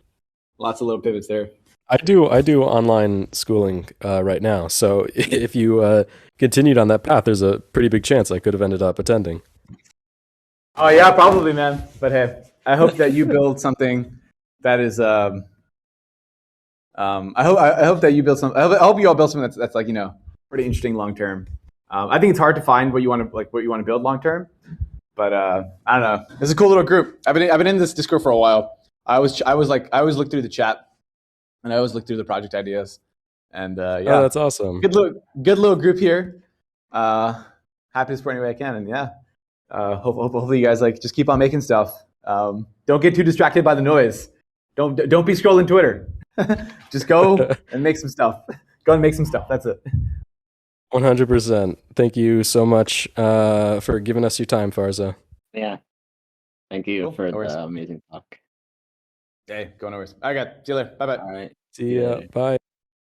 Lots of little pivots there. I do online schooling right now. So if you continued on that path, there's a pretty big chance I could have ended up attending. Oh yeah, probably, man. But hey, I hope that you build something that is. I hope that you build something. I hope you all build something that's like pretty interesting long term. I think it's hard to find what you want to build long term. But I don't know. It's a cool little group. I've been in this Discord for a while. I always look through the chat. And I always look through the project ideas, and yeah, oh, that's awesome. Good little group here. Happy to support any way I can, and yeah, hopefully you guys like just keep on making stuff. Don't get too distracted by the noise. Don't be scrolling Twitter. Just go and make some stuff. Go and make some stuff. That's it. 100%. Thank you so much for giving us your time, Farza. Yeah, thank you Cool. for No worries. the amazing talk. Hey, go no worries. All right, guys. See you later. Bye bye. All right. See ya. Bye.